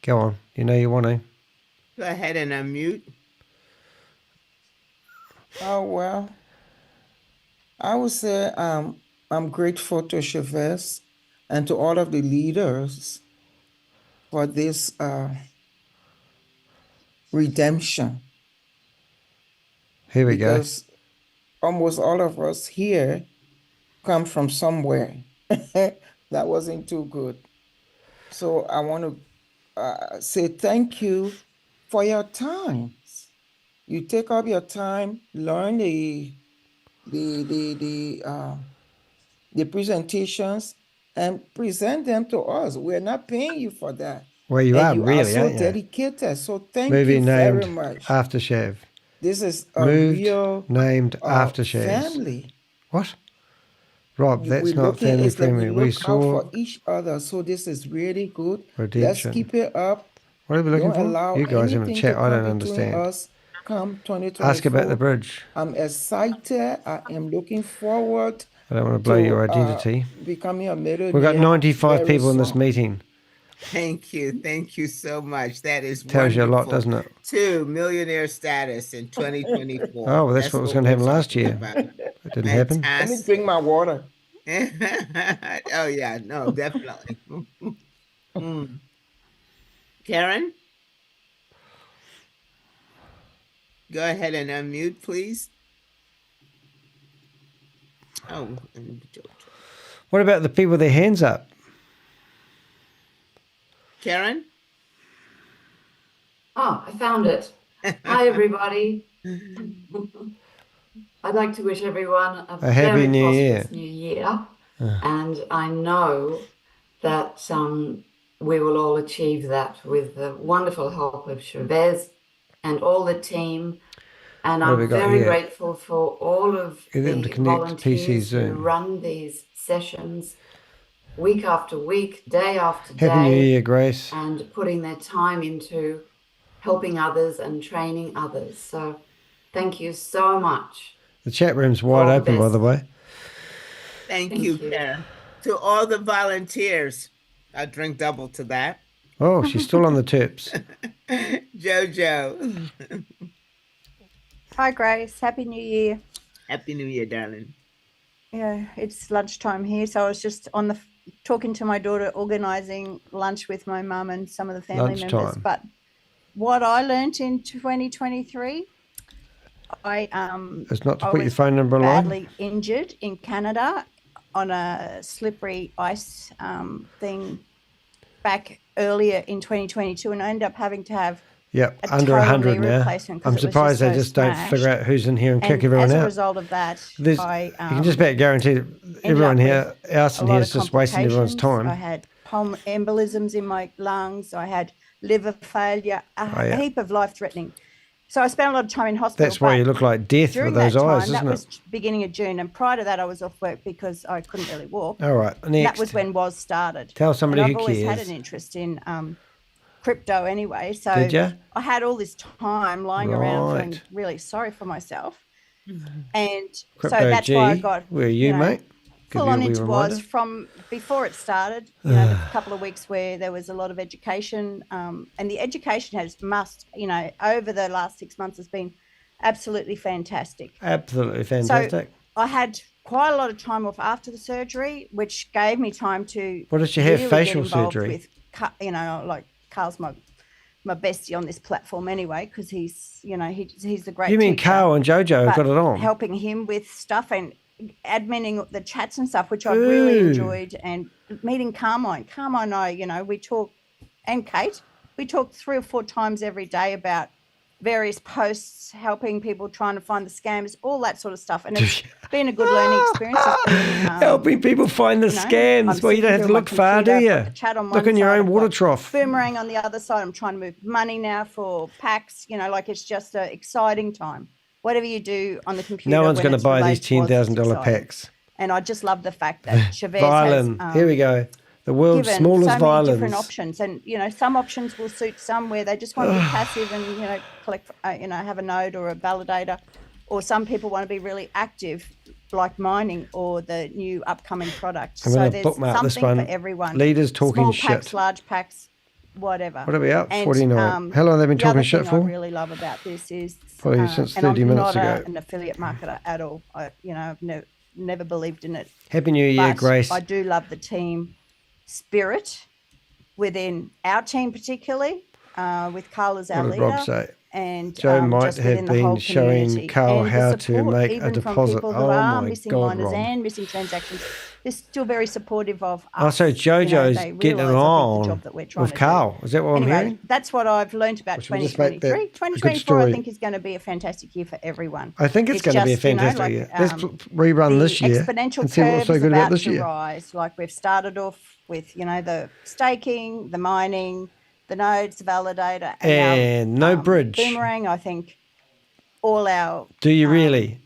Go on. You know you want to. Go ahead and unmute. Oh, well, I would say I'm grateful to Chavez and to all of the leaders for this redemption. Here we go. Because almost all of us here come from somewhere that wasn't too good. So I want to say thank you for your time. You take up your time, learn the presentations, and present them to us. We're not paying you for that. Well, you and are you really, so aren't you? dedicated. So thank Movie you named very much. Aftershave. This is a Moved, real named Aftershaves. family. What? Rob, that's We're not looking, family it's that we friendly. We look out saw for each other. So this is really good. redemption. Let's keep it up. What are we looking Don't for? allow You guys in the anything chat, to I come don't between understand. us come 2024. Ask about the bridge. I'm excited. I am looking forward I don't want to blow your identity. Becoming a millionaire. We've got 95 very people in this soon. meeting. Thank you so much. That is Tells you a lot, wonderful. doesn't it? 2 millionaire status in 2024. Oh, well, that's what was going to happen last year. It didn't happen. Let me drink my water. Oh yeah, no, definitely. Karen, go ahead and unmute, please. Oh, What about the people with their hands up? Karen? Oh, I found it. Hi, everybody. I'd like to wish everyone a happy very new prosperous year. new year. And I know that we will all achieve that with the wonderful help of Chavez and all the team. And What have we I'm got very here? grateful for all of Get them to the connect volunteers PC who Zoom. run these sessions week after week, day after day. Happy New Year, Grace. And putting their time into helping others and training others. So thank you so much. The chat room's wide All the open, by best. the way. Thank you, Karen. To all the volunteers, I drink double to that. Oh, she's still on the tips. Jojo. Hi, Grace. Happy New Year. Happy New Year, darling. Yeah, it's lunchtime here, so I was just on the talking to my daughter, organizing lunch with my mum and some of the family members. Lunchtime. But what I learnt in 2023, It's not to I put your was phone number online. badly injured in Canada on a slippery ice thing back earlier in 2022, and I ended up having to have Yep, a under total 100 knee now. replacement 'cause I'm it was surprised they so just don't smashed. figure out who's in here and kick And everyone as a out. result of that, There's, I you can just about guarantee that everyone here, else in here, is just wasting everyone's time. I had embolisms in my lungs. I had liver failure, a heap of life-threatening. So I spent a lot of time in hospital. That's why you look like death with during those that time, eyes, that isn't was it? beginning of June, and prior to that, I was off work because I couldn't really walk. All right, And next. that was when WOZ started. Tell somebody and who I've always had cares. an interest in crypto anyway. So Did ya? I had all this time lying around Right. feeling really sorry for myself. And Crypto so that's G, why I got where are you, mate? Give full you a on wee into reminder. WOZ from before it started. You know, a couple of weeks where there was a lot of education, and the education over the last 6 months has been absolutely fantastic. Absolutely fantastic. So I had quite a lot of time off after the surgery, which gave me time to. What did you have, really facial get involved surgery? With, like Carl's my bestie on this platform anyway, because he's he's the great. You mean teacher. Carl and Jojo But got it on? helping him with stuff and adminning the chats and stuff, which I've really Ooh. enjoyed, and meeting Carmine. Carmine and I, we talk, and Kate, we talk 3 or 4 times every day about various posts, helping people trying to find the scams, all that sort of stuff. And it's been a good learning experience. It's been, Helping people find the I'm scams. Well, you don't sitting have here to on my look far, do computer, I've you? got the chat on Look one in your side, own I've water got trough. Boomerang on the other side. I'm trying to move money now for packs. Like it's just an exciting time. Whatever you do on the computer. No one's when going to it's buy these related to us, it's $10,000 exciting. packs. And I just love the fact that Chavez Violin. has Here we go. The world's given smallest so many violins. different options, and some options will suit some where they just want to be passive and collect, have a node or a validator, or some people want to be really active, like mining or the new upcoming products. I'm So gonna there's bookmark this something one. for everyone. Leaders talking Small shit. packs, large packs, whatever. What are we up? And, 49. How long have they been the other talking shit thing for? I really love about this is, Probably since and 30 I'm minutes not ago. an affiliate marketer at all. I've never believed in it. Happy New Year, But Grace. I do love the team spirit within our team, particularly with Carl as our What did leader. Rob say? and Joe might just have within the whole been showing community. Carl And how the to support, make a even from deposit. people who Oh are my missing God, miners Rob. and missing transactions, they're still very supportive of us. Also, Jojo's they getting realise, I think, the on job that we're trying with to Carl. do. Is that what I'm Anyway, hearing? that's what I've learned about Should we just make 2023. that a good 2024, I story? think, is going to be a fantastic year for everyone. I think it's going to be a just, you know, fantastic like, year. Let's rerun the this year exponential and see what's curve so is good about about this to year. rise. Like we've started off with, you know, the staking, the mining, the nodes, the validator, And now, no bridge. Boomerang. I think all our Do you really?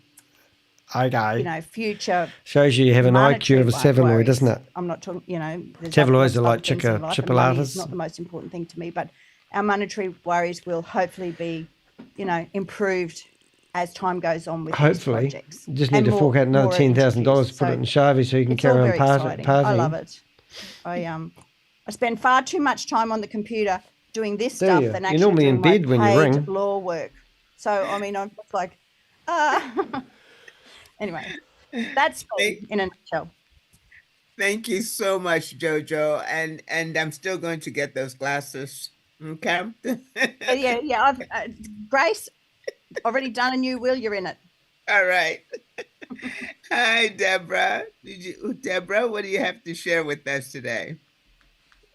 Okay. you know, future Shows you have an IQ of a monetary Savaloy, worries. doesn't it? I'm not talking, you know, there's Savaloys lots are of like other things in life, and money is chipolatas. not the most important thing to me, but our monetary worries will hopefully be, you know, improved as time goes on with Hopefully. these projects. You just need And to more- fork out another more $10,000 introduced. to put it in Sharvie so you can it's carry all on very exciting. partying. I love it. I spend far too much time on the computer doing this Do stuff you? than You're actually normally doing in bed my when you paid ring. law work. So, I mean, I'm just like, anyway, that's me in a nutshell. Thank you so much, Jojo. And I'm still going to get those glasses. Okay. Yeah. I've Grace already done a new will. You're in it. All right. Hi, Deborah. Deborah, what do you have to share with us today?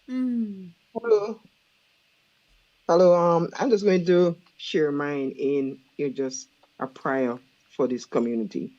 Hello. I'm just going to share mine in just a prayer for this community.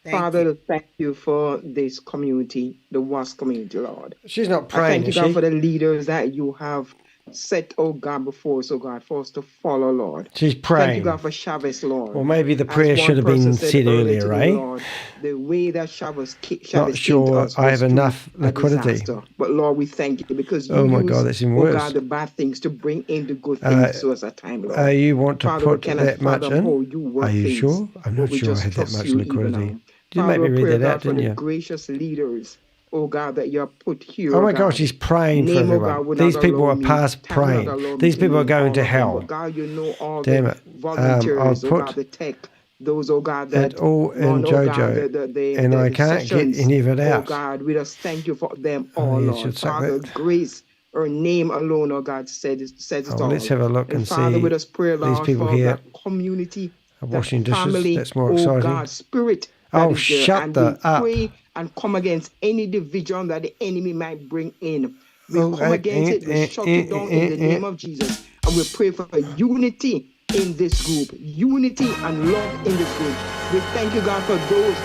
Father, thank you for this community, the WAS community, Lord. She's not I praying, thank you, is God, she? for the leaders that you have set, oh God, before us, oh God, for us to follow, Lord. She's Thank praying. you, God, for Chavez, Lord. Or maybe the As prayer one should have person been said said earlier earlier, today, eh? Lord, the way that Chavez Not came to sure us I was have through enough a liquidity. disaster. But Lord, we thank you because you Oh my use, God, that's even oh worse. God, the bad things to bring in the good things to us at time, Lord. You want to Father, we put cannot that much fathom how in? you work Are you things, sure? I'm but not we sure I just had that trust much you even liquidity. now. You Father, made me we pray, read that God, out, for didn't the you? gracious leaders, oh God, that you have put here, Oh my God. gosh, he's praying for Name, oh everyone. God, will These not people allow are me, past time will not praying. allow me These to people are name going all to of them, hell. but God, you know all Damn the it. volunteers, I'll oh God, put the tech, those, oh God, it that all in run, oh God, Jojo, and I the can't get sessions, any of it oh out. God, we just thank you for them Oh, all, yeah, Lord. should suck Father, that. grace, her name alone, oh God, says it Oh, all. let's have a look And and Father, we see just pray, these Lord, people for here that community, are that washing dishes. family, That's more oh exciting. God, spirit that Oh, is there. shut And the we up. pray and come against any division that the enemy might bring in. We Oh, come against it, we shut it down in the name of Jesus. And we pray for unity in this group, unity and love in this group. We thank you, God, for those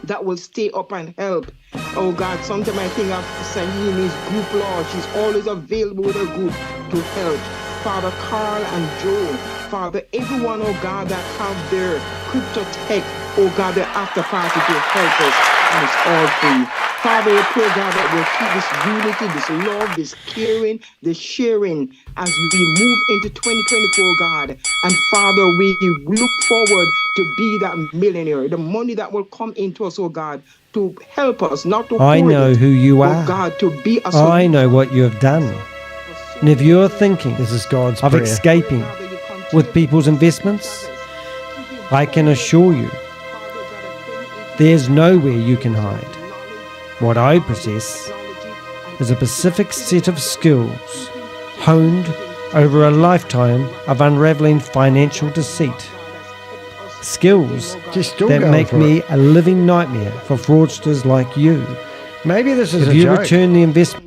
that will stay up and help. Oh God, sometimes I think of Sahini's group, Lord. She's always available with her group to help. Father Carl and Joe, Father, everyone, oh God, that have their crypto tech, oh God, their after party to help us, and it's all free. Father, we pray, God, that we'll keep this unity, this love, this caring, this sharing as we move into 2024, God. And Father, we look forward to be that millionaire, the money that will come into us, oh God, to help us, not to I hoard know it, who you but are. God, to be a I solution. know what you have done. And if you're thinking this is God's of prayer, escaping with people's investments, I can assure you there's nowhere you can hide. What I possess is a specific set of skills honed over a lifetime of unraveling financial deceit. Skills that make me a living nightmare for fraudsters like you. Maybe this is a joke. If you return the investment,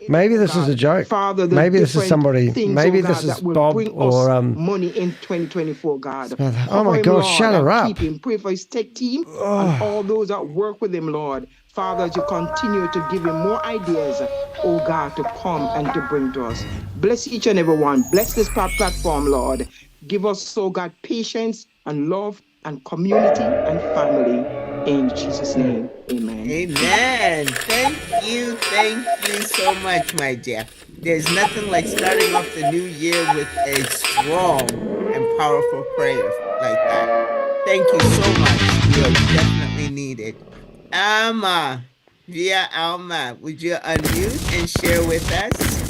maybe this is a joke. Father, Maybe this is somebody. Things, maybe oh God, this is that will Bob bring or us money in 2024, God. Oh my God, shut her up. Keep him. Pray for his tech team and all those that work with him, Lord. Father, as you continue to give him more ideas, oh God, to come and to bring to us. Bless each and every one. Bless this platform, Lord. Give us, oh God, patience and love and community and family. In Jesus' name, amen. Amen. Thank you so much, my dear. There's nothing like starting off the new year with a strong and powerful prayer like that. Thank you so much. You are definitely needed. Alma, would you unmute and share with us?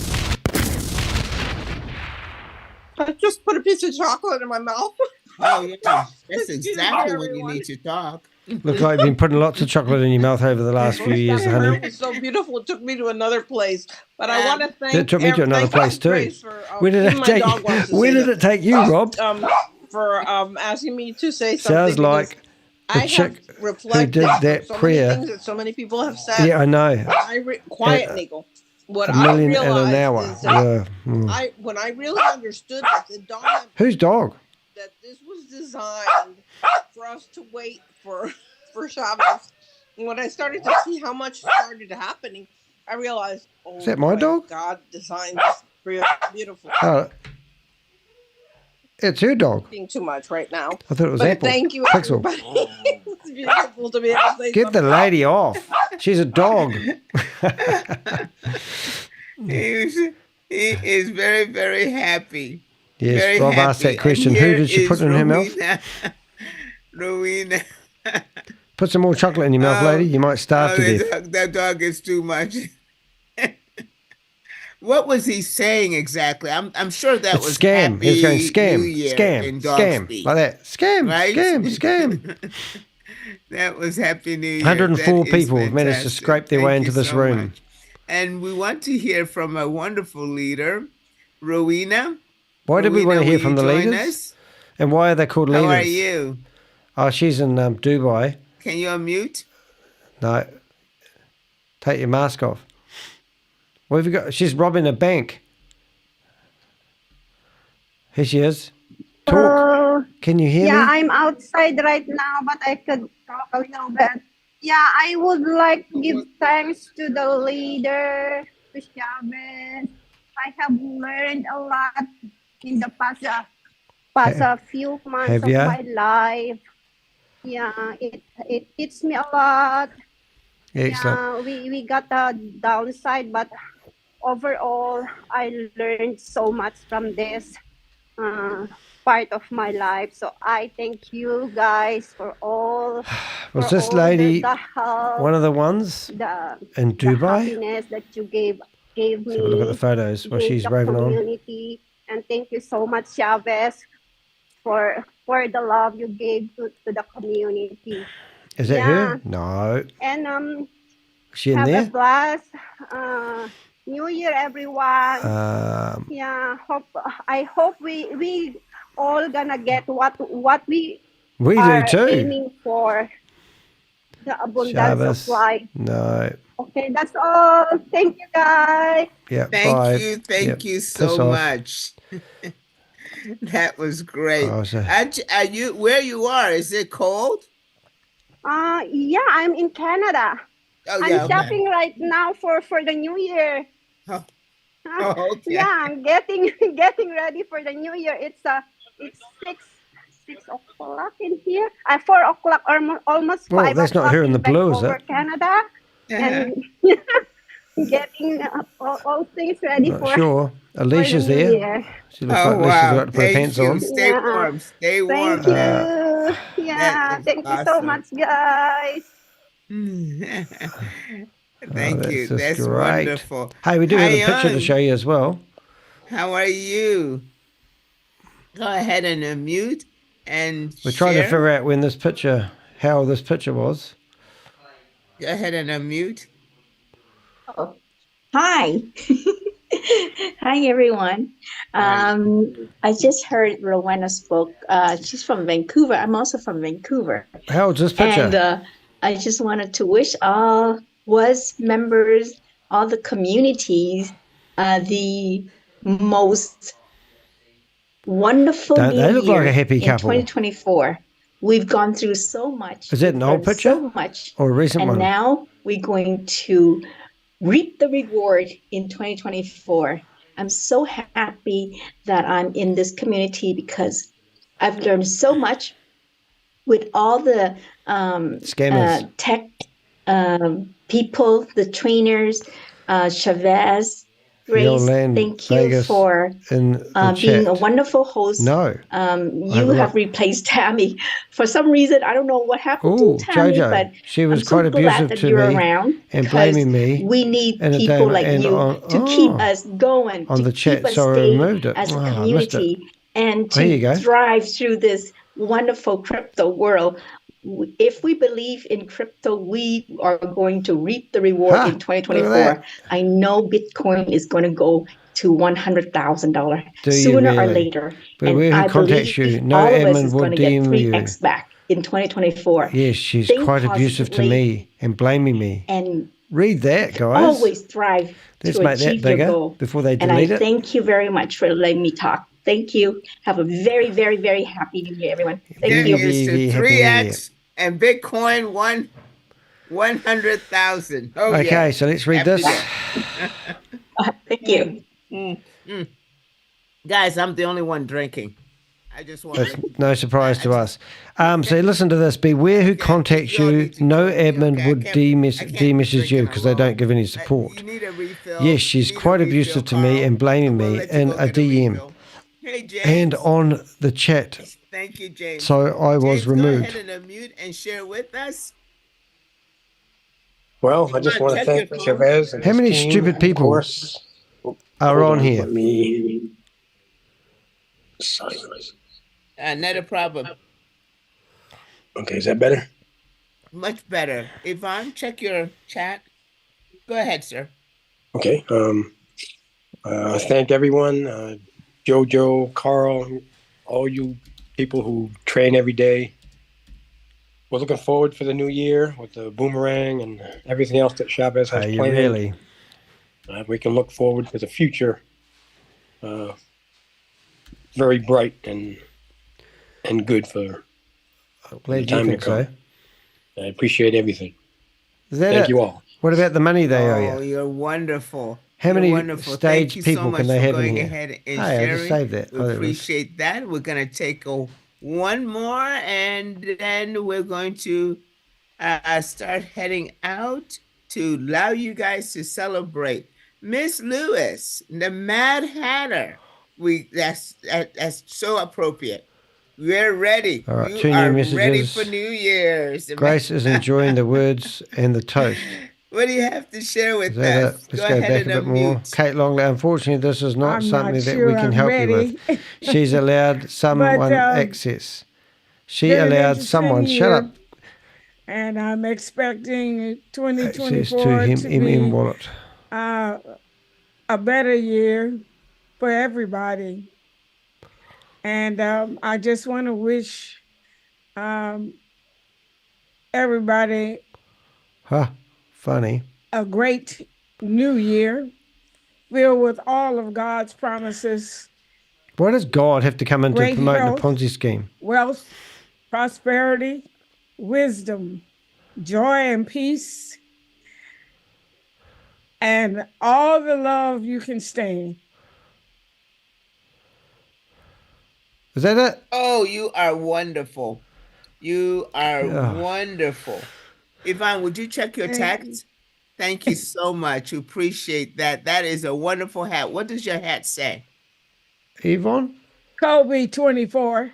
I just put a piece of chocolate in my mouth. Oh, yeah. That's exactly when you need to talk. Look like you've been putting lots of chocolate in your mouth over the last few years, honey. It was so beautiful. It took me to another place. But I want to thank It took me to another place too. Grace for Where did it take? Where did it take you, Rob? For asking me to say something. Sounds like the chick who did that prayer. Many things that so many people have said. Yeah, I know. Quiet, Nigel. What $1 I million in realized an hour. is that when I really understood that the dog. Whose dog? That this was designed for us to wait for Chavez. And when I started to see how much started happening, I realized, oh, is that my dog? God designed this beautiful. It's her dog. Being too much right now. I thought it was but Apple. Thank you, Pixel. everybody. It's beautiful to be able to say Get the lady off. She's a dog. He is very, very happy. Yes, very Rob asked that question. Who did she put in her mouth? Rowena. Put some more chocolate in your mouth, lady. You might starve to death. That dog is too much. What was he saying exactly? I'm sure that was scam. He was going scam, scam, like that. Scam, right? scam. That was Happy New Year. 104 people have managed to scrape their way into this room. Much. And we want to hear from a wonderful leader, Rowena. Why did we want to hear from the leaders? And why are they called leaders? How are you? Oh, she's in Dubai. Can you unmute? No. Take your mask off. What have you got? She's robbing a bank. Here she is. Talk. Can you hear me? Yeah, I'm outside right now, but I could talk a little bit. Yeah, I would like to give thanks to the leader, to Chavez. I have learned a lot in the past few months of my life. Yeah, it hits me a lot. Excellent. Yeah, we got a downside, but overall, I learned so much from this part of my life. So I thank you guys for all. Was this lady the help, one of the ones in Dubai? The happiness that you gave me. Let's have a look at the photos while she's raving on. And thank you so much, Chavez, for the love you gave to the community. Is that her? No. And is she in have there? a blessed New Year, everyone. I hope we all gonna get what we do too. Aiming for. The abundance of life. No. Okay, that's all. Thank you, guys. Yeah. Thank you so much. That was great. Oh, are you where you are? Is it cold? Yeah, I'm in Canada. Oh, I'm shopping right now for the new year. Oh. Oh, okay. Yeah, I'm getting ready for the new year. It's 6 o'clock in here. 4 o'clock, almost 5 o'clock. That's not here in the blue, is it? Canada, and getting all things ready for. Sure. Alicia's there. Year. She looks like Alicia's got to put her pants on. Stay warm. Stay warm. Thank you. Thank you so much, guys. Thank you. That's great. Wonderful. Hey, we do have a picture to show you as well. How are you? Go ahead and unmute and we're trying to figure out how this picture was. Go ahead and unmute. Oh. Hi. Hi, everyone. I just heard Rowena spoke. She's from Vancouver. I'm also from Vancouver. How old's this picture? And I just wanted to wish all members, all the communities, the most wonderful Don't they look like a happy in couple? 2024. We've gone through so much. Is that an old picture? So much. Or a recent one? And now we're going to reap the reward in 2024. I'm so happy that I'm in this community because I've learned so much with all the scammers, tech people, the trainers, Chavez, Grace, thank you for being a wonderful host. No. You have replaced Tammy. For some reason, I don't know what happened to Tammy, Jojo. but she was I'm quite so abusive glad that to you're me around and blaming me. We need people like you to keep us going, on the chat, keep us so I stay removed it. as a community and There you go. to thrive through this wonderful crypto world. If we believe in crypto, we are going to reap the reward in 2024. I know Bitcoin is going to go to $100,000 Do you sooner or really? later. But And who I contacts believe you? No all of us admin is will going to get DM you. 3x back in 2024. Yes, she's Think quite abusive to positively me and blaming me. and Read that, guys. always thrive Let's to make that achieve your bigger goal. before they And I delete it. thank you very much for letting me talk. Thank you. Have a very, very, very happy New Year, everyone. Thank There you. is to Happy New Year. 3x and Bitcoin 100,000. Oh, Okay, yeah. so let's read Happy this. Thank you. Guys, I'm the only one drinking. I just want That's no surprise to us. So listen to this. Beware who contacts you. No admin would demessage you because they don't give any support. Yes, she's quite abusive to me and blaming me in a DM and on the chat. Thank you, James. So I was removed. Go ahead and unmute and share with us. Well, I just want to thank Chavez and How his many team, stupid of people course. are Hold on here? Let me... Not a problem. Okay, is that better? Much better. Yvonne, check your chat. Go ahead, sir. Okay. Thank everyone, Jojo, Carl, all you people who train every day. We're looking forward for the new year with the boomerang and everything else that Chavez has planned. Really? We can look forward to the future. Very bright and good for the time to come. I appreciate everything. Thank you all. What about the money they owe you? Oh, you're wonderful. How many Thank you people so much can they for have in going here? ahead and Hey, I sharing. just saved that. We Oh, there it is. appreciate that. We're going to take one more, and then we're going to start heading out to allow you guys to celebrate. Miss Lewis, the Mad Hatter. That's so appropriate. We're ready. All right, You 2 new are messages. ready for New Year's. Grace is enjoying the words and the toast. What do you have to share Is with that us? it? Let's go back a bit more. Kate Longley, unfortunately, this is not something that we can help you with. She's allowed someone access. She allowed someone, shut up, And I'm expecting access 2024 to him, to MM be wallet. a better year for everybody. And I just want to wish everybody Funny. a great new year filled with all of God's promises, Why does God have to come into Great promoting health. a Ponzi scheme? wealth, prosperity, wisdom, joy, and peace, and all the love you can stand. Is that it? Oh, you are wonderful. You are Yeah. wonderful. Yvonne, would you check your text? Thank you so much. Appreciate that. That is a wonderful hat. What does your hat say? Yvonne? Kobe 24.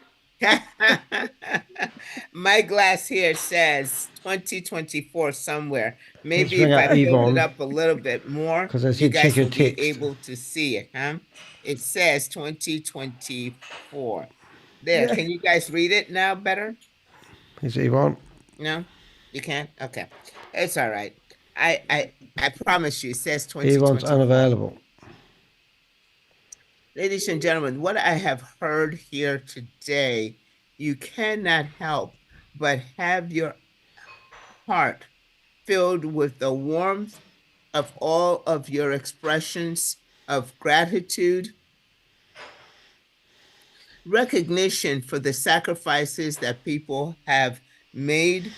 My glass here says 2024 somewhere. Maybe bring if up I build Yvonne, it up a little bit more, 'cause I you said guys check your will be text. able to see it, huh? It says 2024. There, Yeah. can you guys read it now better? Is it Yvonne? No? You can't? Okay. It's all right. I promise you, it says Yvonne's 2024. unavailable. Ladies and gentlemen, what I have heard here today, you cannot help but have your heart filled with the warmth of all of your expressions of gratitude, recognition for the sacrifices that people have made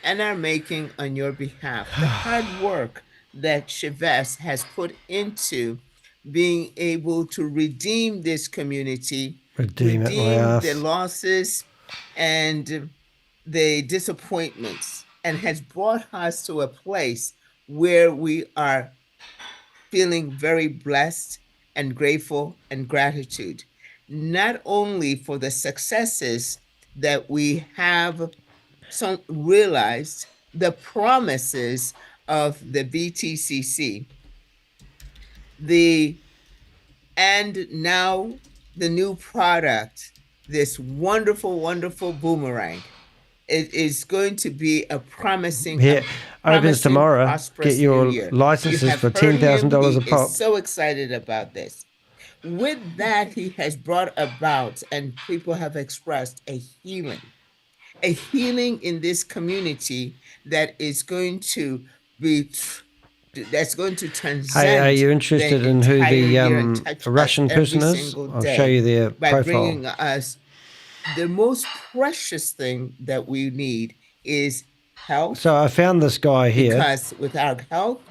and are making on your behalf, the hard work that Chavez has put into being able to redeem this community, Redeem it, my ass. the losses and the disappointments, and has brought us to a place where we are feeling very blessed and grateful and gratitude, not only for the successes that we have realized, the promises of the BTCC, and now the new product, this wonderful, wonderful boomerang. it is going to be a promising, opens tomorrow. prosperous Get your new year. licenses You have for heard him. $10,000 He a pop. is so excited about this. With that, he has brought about, and people have expressed, a healing in this community that is going to be, that's going to transcend. Hey, are you interested the in who entire year the and touch Russian us every person is? single I'll day show you their by profile. bringing us the most precious thing that we need is health. So I found this guy here. Because without health,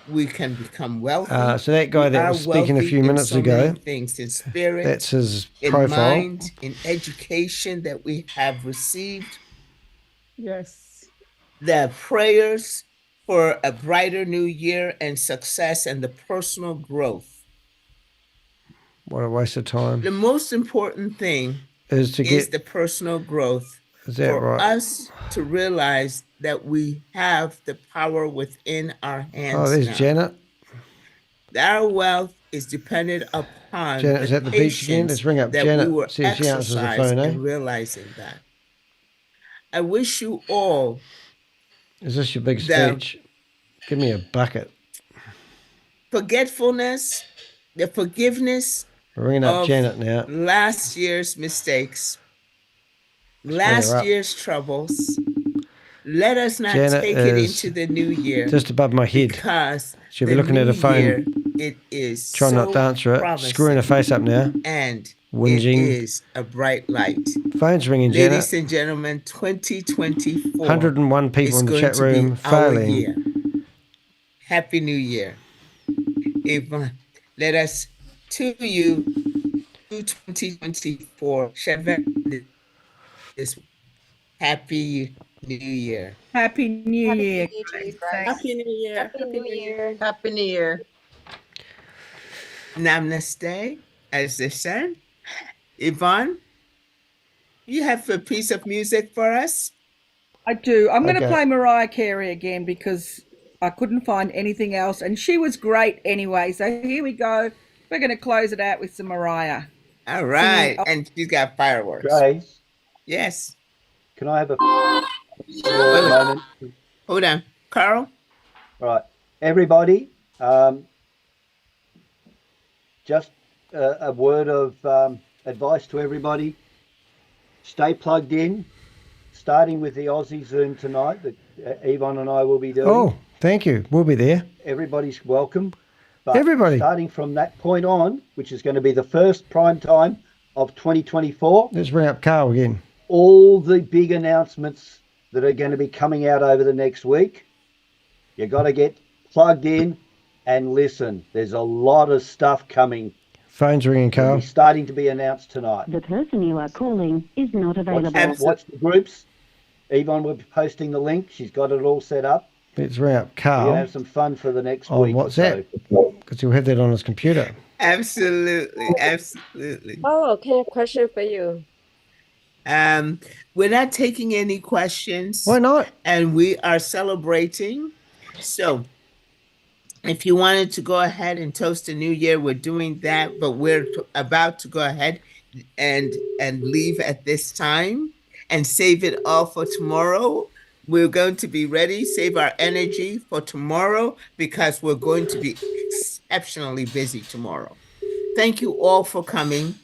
we can become wealthy. So that guy that was speaking a few minutes ago, many things in spirit, that's his in profile. mind, in education that we have received. Yes. The prayers for a brighter new year and success and the personal growth. What a waste of time. The most important thing is the personal growth. Is that for right? us to realize that we have the power within our hands. Oh, there's now. Janet. Our wealth is dependent upon Janet, is at the beach again? Let's ring up that Janet. we were See if she answers the phone, eh? in realizing that. I wish you all. Is this your big speech? Give me a bucket. Forgetfulness, the forgiveness. We're ringing up Janet now. Last year's mistakes, last year's troubles. Let us not take it into the new year. Just above my head. Because she'll be looking at her phone. It is trying not to answer it. Screwing her face up now. And whinging. It is a bright light. Phone's ringing, Janet. Ladies and gentlemen, 2024. 101 people in the chat room failing. Happy New Year. Yvonne, let us to you 2024. This happy New Year. Happy New Year. Happy New Year. Happy New Year. Happy New Year. Namaste, as they said. Yvonne, you have a piece of music for us? I do. I'm going to play Mariah Carey again because I couldn't find anything else. And she was great anyway. So here we go. We're going to close it out with some Mariah. All right. And she's got fireworks. Grace? Yes. Can I have a moment? Hold on. Carl? All right. Everybody, just a word of advice to everybody. Stay plugged in, starting with the Aussie Zoom tonight that Yvonne and I will be doing. Oh, thank you. We'll be there. Everybody's welcome. But everybody. Starting from that point on, which is going to be the first prime time of 2024. Let's bring up Carl again. All the big announcements that are going to be coming out over the next week. You got to get plugged in and listen. There's a lot of stuff coming. Phone's ringing, Carl. Starting to be announced tonight. The person you are calling is not available. Watch the groups. Yvonne will be posting the link. She's got it all set up. Let's ring up Carl. We'll have some fun for the next on week. WhatsApp, because he'll have that on his computer. Absolutely, absolutely. Oh, okay. A question for you. We're not taking any questions. Why not? And we are celebrating. So if you wanted to go ahead and toast a new year, we're doing that, but we're about to go ahead and leave at this time and save it all for tomorrow. We're going to be ready, save our energy for tomorrow because we're going to be exceptionally busy tomorrow. Thank you all for coming.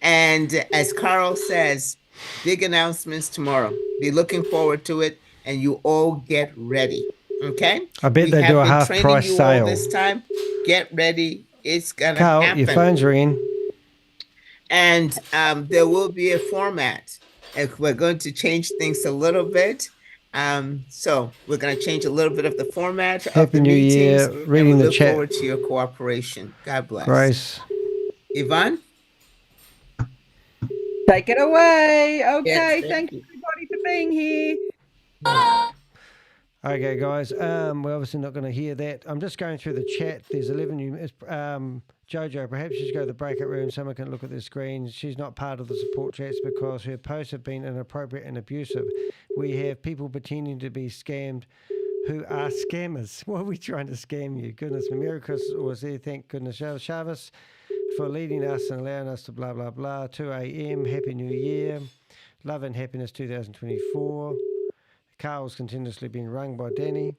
And as Carl says, big announcements tomorrow. Be looking forward to it, and you all get ready. Okay? I bet they do a half price sale. This time, get ready. It's gonna Carl, happen. your phone's ringing. And there will be a format. If we're going to change things a little bit. So we're going to change a little bit of the format of the New meetings. Year. Reading the look chat. Forward to your cooperation. God bless. Grace. Yvonne? Take it away. Okay. Yes, thank you everybody for being here. Okay, guys. We're obviously not going to hear that. I'm just going through the chat. There's 11 new. Jojo, perhaps you should go to the breakout room. Someone can look at the screen. She's not part of the support chats because her posts have been inappropriate and abusive. We have people pretending to be scammed who are scammers. What are we trying to scam you? Goodness me. Merry Christmas was there. Thank goodness. Shavis for leading us and allowing us to blah, blah, blah. 2 a.m. Happy New Year. Love and happiness 2024. Carl's continuously being rung by Danny.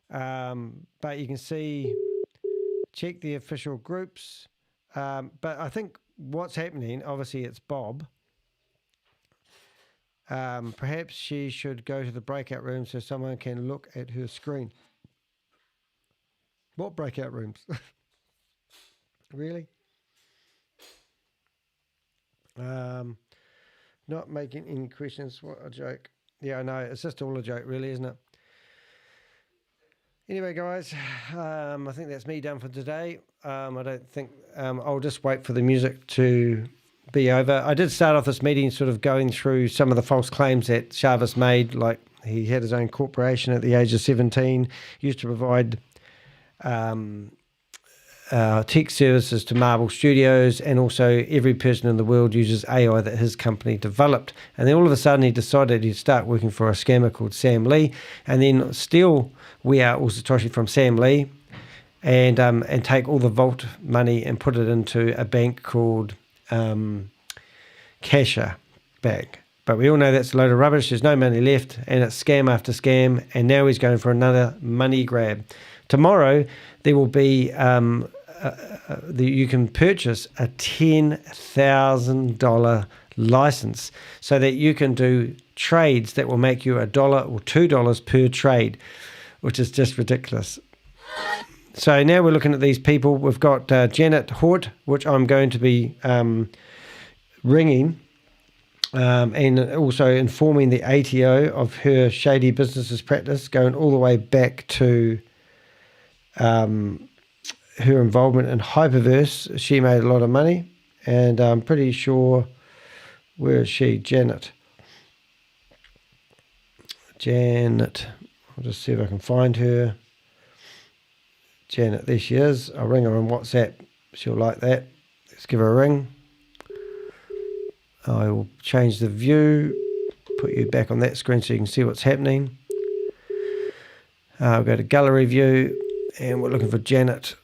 But you can see, check the official groups. But I think what's happening, obviously it's Bob. Perhaps she should go to the breakout room so someone can look at her screen. What breakout rooms? Really? Not making any questions. What a joke. Yeah, I know. It's just all a joke, really, isn't it? Anyway, guys, I think that's me done for today. I don't think I'll just wait for the music to be over. I did start off this meeting sort of going through some of the false claims that Chavez made, like he had his own corporation at the age of 17, used to provide tech services to Marvel Studios, and also every person in the world uses AI that his company developed. And then all of a sudden he decided he'd start working for a scammer called Sam Lee, and then steal We Are All Satoshi from Sam Lee, and take all the vault money and put it into a bank called Casher Bank. But we all know that's a load of rubbish. There's no money left, and it's scam after scam, and now he's going for another money grab. Tomorrow there will be you can purchase a $10,000 license so that you can do trades that will make you $1 or $2 per trade, which is just ridiculous. So now we're looking at these people. We've got Janet Hort, which I'm going to be ringing, and also informing the ATO of her shady businesses practice, going all the way back to her involvement in Hyperverse. She made a lot of money, and I'm pretty sure, where is she? Janet. I'll just see if I can find her. Janet, there she is. I'll ring her on WhatsApp. She'll like that. Let's give her a ring. I will change the view, put you back on that screen so you can see what's happening. I'll go to gallery view, and we're looking for Janet.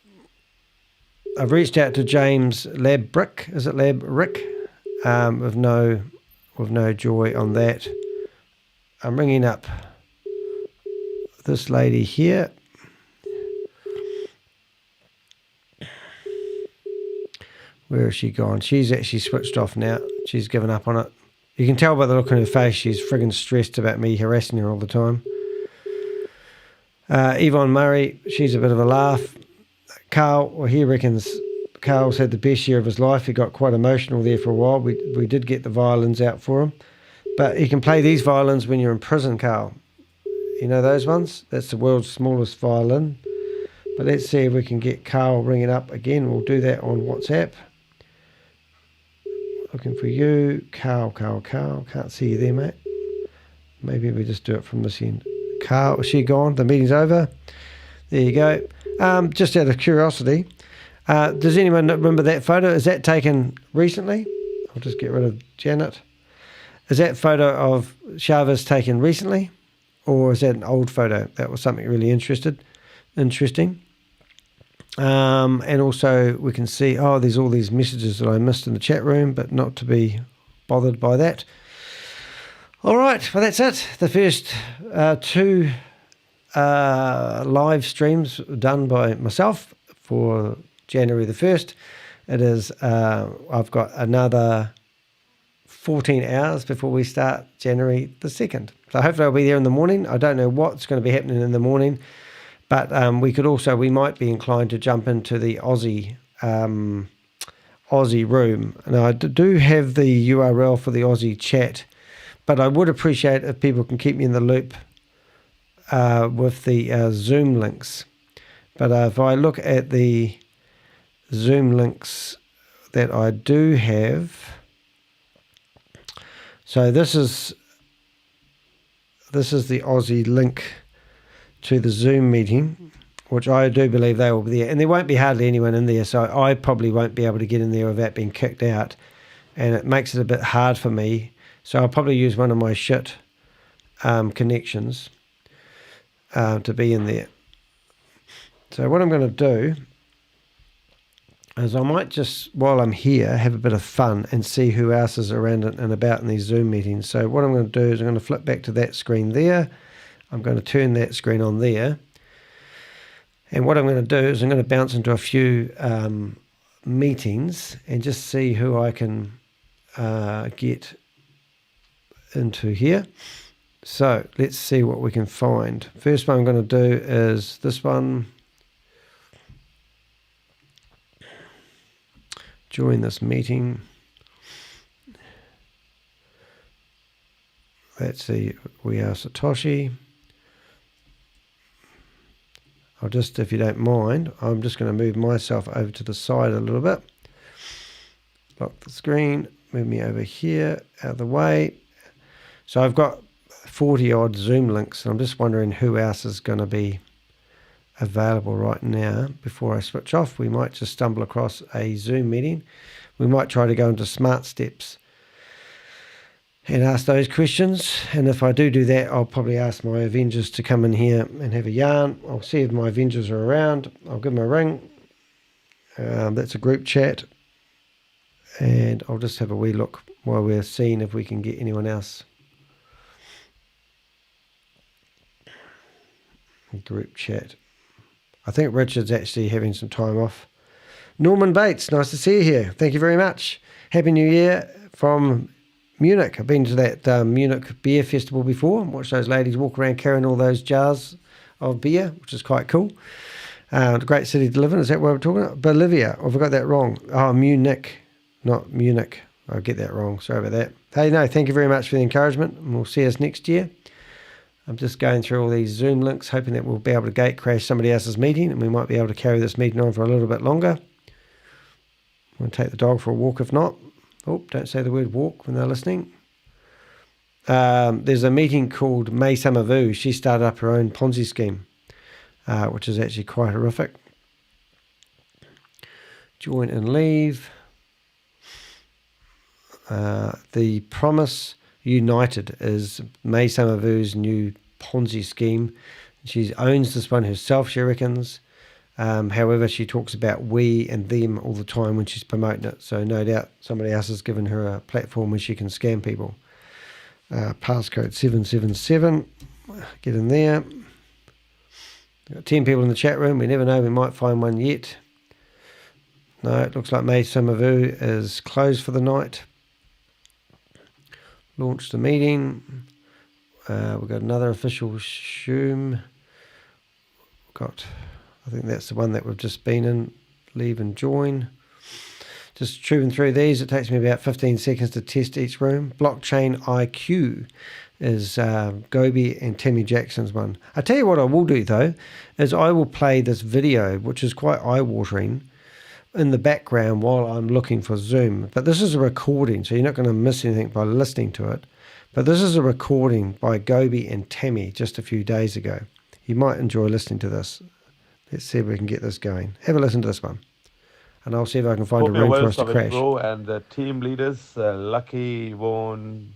I've reached out to James LaBreck. Is it LaBreck? With no joy on that. I'm ringing up this lady here. Where has she gone? She's actually switched off now. She's given up on it. You can tell by the look on her face she's friggin' stressed about me harassing her all the time. Yvonne Murray, she's a bit of a laugh. Carl, well, he reckons Carl's had the best year of his life. He got quite emotional there for a while. We did get the violins out for him. But you can play these violins when you're in prison, Carl. You know those ones? That's the world's smallest violin. But let's see if we can get Carl ringing up again. We'll do that on WhatsApp. Looking for you. Carl. Can't see you there, mate. Maybe we just do it from this end. Carl, is she gone? The meeting's over. There you go. Just out of curiosity, does anyone remember that photo? Is that taken recently? I'll just get rid of Janet. Is that photo of Chavez taken recently? Or is that an old photo? That was something really interesting. And also we can see, there's all these messages that I missed in the chat room, but not to be bothered by that. All right, well, that's it. The first two live streams done by myself for January the 1st. It is, I've got another 14 hours before we start January the 2nd. So hopefully I'll be there in the morning. I don't know what's going to be happening in the morning, but we might be inclined to jump into the Aussie room. Now I do have the URL for the Aussie chat, but I would appreciate if people can keep me in the loop with the Zoom links. But if I look at the Zoom links that I do have, so this is the Aussie link to the Zoom meeting, which I do believe they will be there, and there won't be hardly anyone in there, so I probably won't be able to get in there without being kicked out, and it makes it a bit hard for me. So I'll probably use one of my shit connections to be in there. So what I'm going to do is I might just, while I'm here, have a bit of fun and see who else is around and about in these Zoom meetings. So what I'm going to do is I'm going to flip back to that screen there. I'm going to turn that screen on there. And what I'm going to do is I'm going to bounce into a few meetings and just see who I can get into here. So let's see what we can find. First one I'm going to do is this one. Join this meeting. Let's see, we are Satoshi. I'll just, if you don't mind, I'm just going to move myself over to the side a little bit. Lock the screen, move me over here, out of the way. So I've got 40 odd Zoom links, and I'm just wondering who else is going to be available right now. Before I switch off, we might just stumble across a Zoom meeting. We might try to go into Smart Steps and ask those questions. And if I do that, I'll probably ask my Avengers to come in here and have a yarn. I'll see if my Avengers are around. I'll give them a ring. That's a group chat. And I'll just have a wee look while we're seeing if we can get anyone else. Group chat. I think Richard's actually having some time off. Norman Bates, nice to see you here. Thank you very much. Happy New Year from Munich. I've been to that Munich beer festival before and watched those ladies walk around carrying all those jars of beer, which is quite cool. A great city to live in. Is that what we're talking about? Bolivia. Oh, I got that wrong. Oh, Munich, not Munich. I get that wrong. Sorry about that. Hey, no, thank you very much for the encouragement. And we'll see us next year. I'm just going through all these Zoom links, hoping that we'll be able to gate crash somebody else's meeting and we might be able to carry this meeting on for a little bit longer. I'm going to take the dog for a walk if not. Oh, don't say the word walk when they're listening. There's a meeting called May Samavu. She started up her own Ponzi scheme, which is actually quite horrific. Join and leave. The Promise United is May Samavu's new Ponzi scheme. She owns this one herself, she reckons. However, she talks about we and them all the time when she's promoting it. So no doubt somebody else has given her a platform where she can scam people. Passcode 777. Get in there. Got 10 people in the chat room. We never know. We might find one yet. No, it looks like May Samavu is closed for the night. Launched the meeting. We've got another official Zoom. I think that's the one that we've just been in. Leave and join. Just chewing through these. It takes me about 15 seconds to test each room. Blockchain IQ is Gobi and Tammy Jackson's one. I tell you what I will do though, is I will play this video, which is quite eye-watering, in the background while I'm looking for Zoom. But this is a recording, so you're not going to miss anything by listening to it. But this is a recording by Gobi and Tammy just a few days ago. You might enjoy listening to this. Let's see if we can get this going. Have a listen to this one. And I'll see if I can find a room for us to crash. And the team leaders, Lucky, Yvonne,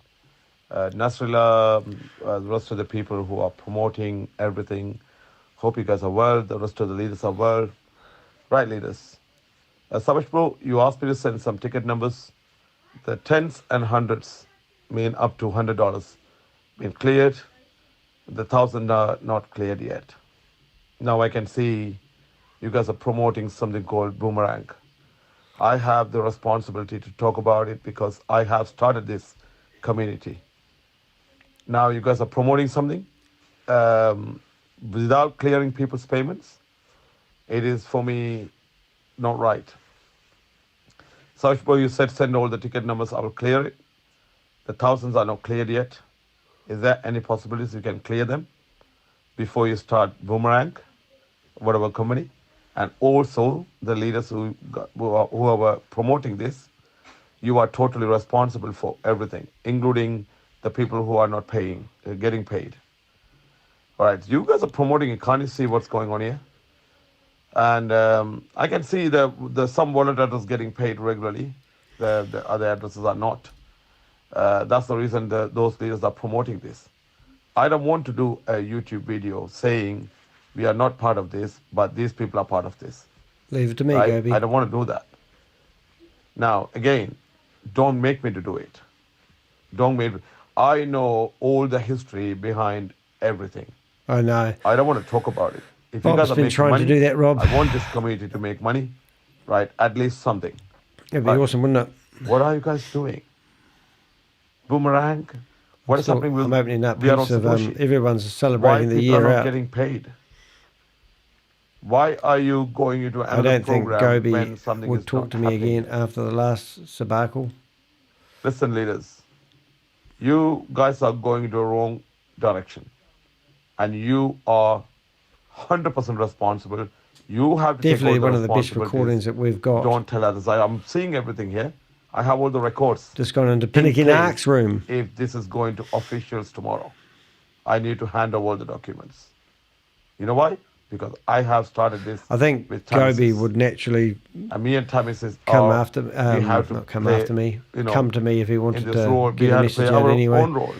Nasrullah, the rest of the people who are promoting everything. Hope you guys are well. The rest of the leaders are well. Right, leaders. Sabash Bro, you asked me to send some ticket numbers. The tens and hundreds mean up to $100 been cleared. The 1,000 are not cleared yet. Now I can see you guys are promoting something called Boomerang. I have the responsibility to talk about it because I have started this community. Now you guys are promoting something without clearing people's payments. It is for me not right. Southboy, you said send all the ticket numbers, I will clear it. The thousands are not cleared yet. Is there any possibilities you can clear them before you start Boomerang, whatever company? And also the leaders who are promoting this, you are totally responsible for everything, including the people who are not paying, getting paid. All right, you guys are promoting it. Can't you see what's going on here? And I can see the some wallet address getting paid regularly. The other addresses are not. That's the reason those leaders are promoting this. I don't want to do a YouTube video saying we are not part of this, but these people are part of this. Leave it to me, right? Gobi. I don't want to do that. Now, again, don't make me to do it. Don't make. I know all the history behind everything. I know. I don't want to talk about it. If Bob's you guys are been making trying money, to do that, Rob. I want this community to make money, right? At least something. It'd be awesome, wouldn't it? What are you guys doing? Boomerang? What is happening with I'm opening up We Are All heaps of Satoshi? everyone's celebrating Why the people are year not out. getting paid? Why are you going into I another don't think program Gobi when something would is talk not to me happening? again after the last sabbatical. Listen, leaders, you guys are going into the wrong direction, and you are 100% responsible. You have to Definitely take all one the of the best responsibilities. recordings that we've got. Don't tell others. I'm seeing everything here. I have all the records. Just gone into In Pinnacle case Ark's room. If this is going to officials tomorrow, I need to hand over the documents. You know why? Because I have started this. I think with Gobi Tamesis. would naturally And me and Tamesis come are, after, we have to not come play, after me, you know, come to me if he in wanted this to role. We get a have to message play out our anyway. own role.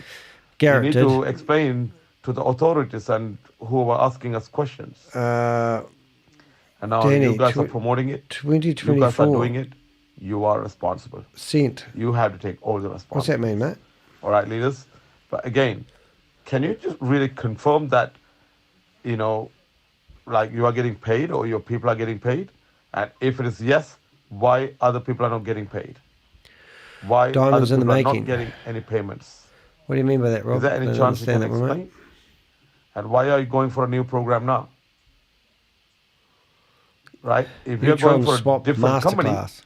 Garrett we need did. to explain to the authorities and who are asking us questions. And now Danny, you guys are promoting it. 2024. You guys are doing it. You are responsible. Sent. You have to take all the responsibility. What's that mean, mate? All right, leaders. But again, can you just really confirm that, you know, like you are getting paid or your people are getting paid? And if it is yes, why other people are not getting paid? Why Diamonds other in the people are making. not getting any payments? What do you mean by that, Rob? Is there I any don't chance you understand can that one, mate. explain? And why are you going for a new program now? Right? If you're Neutron going for a Swap different company, Masterclass.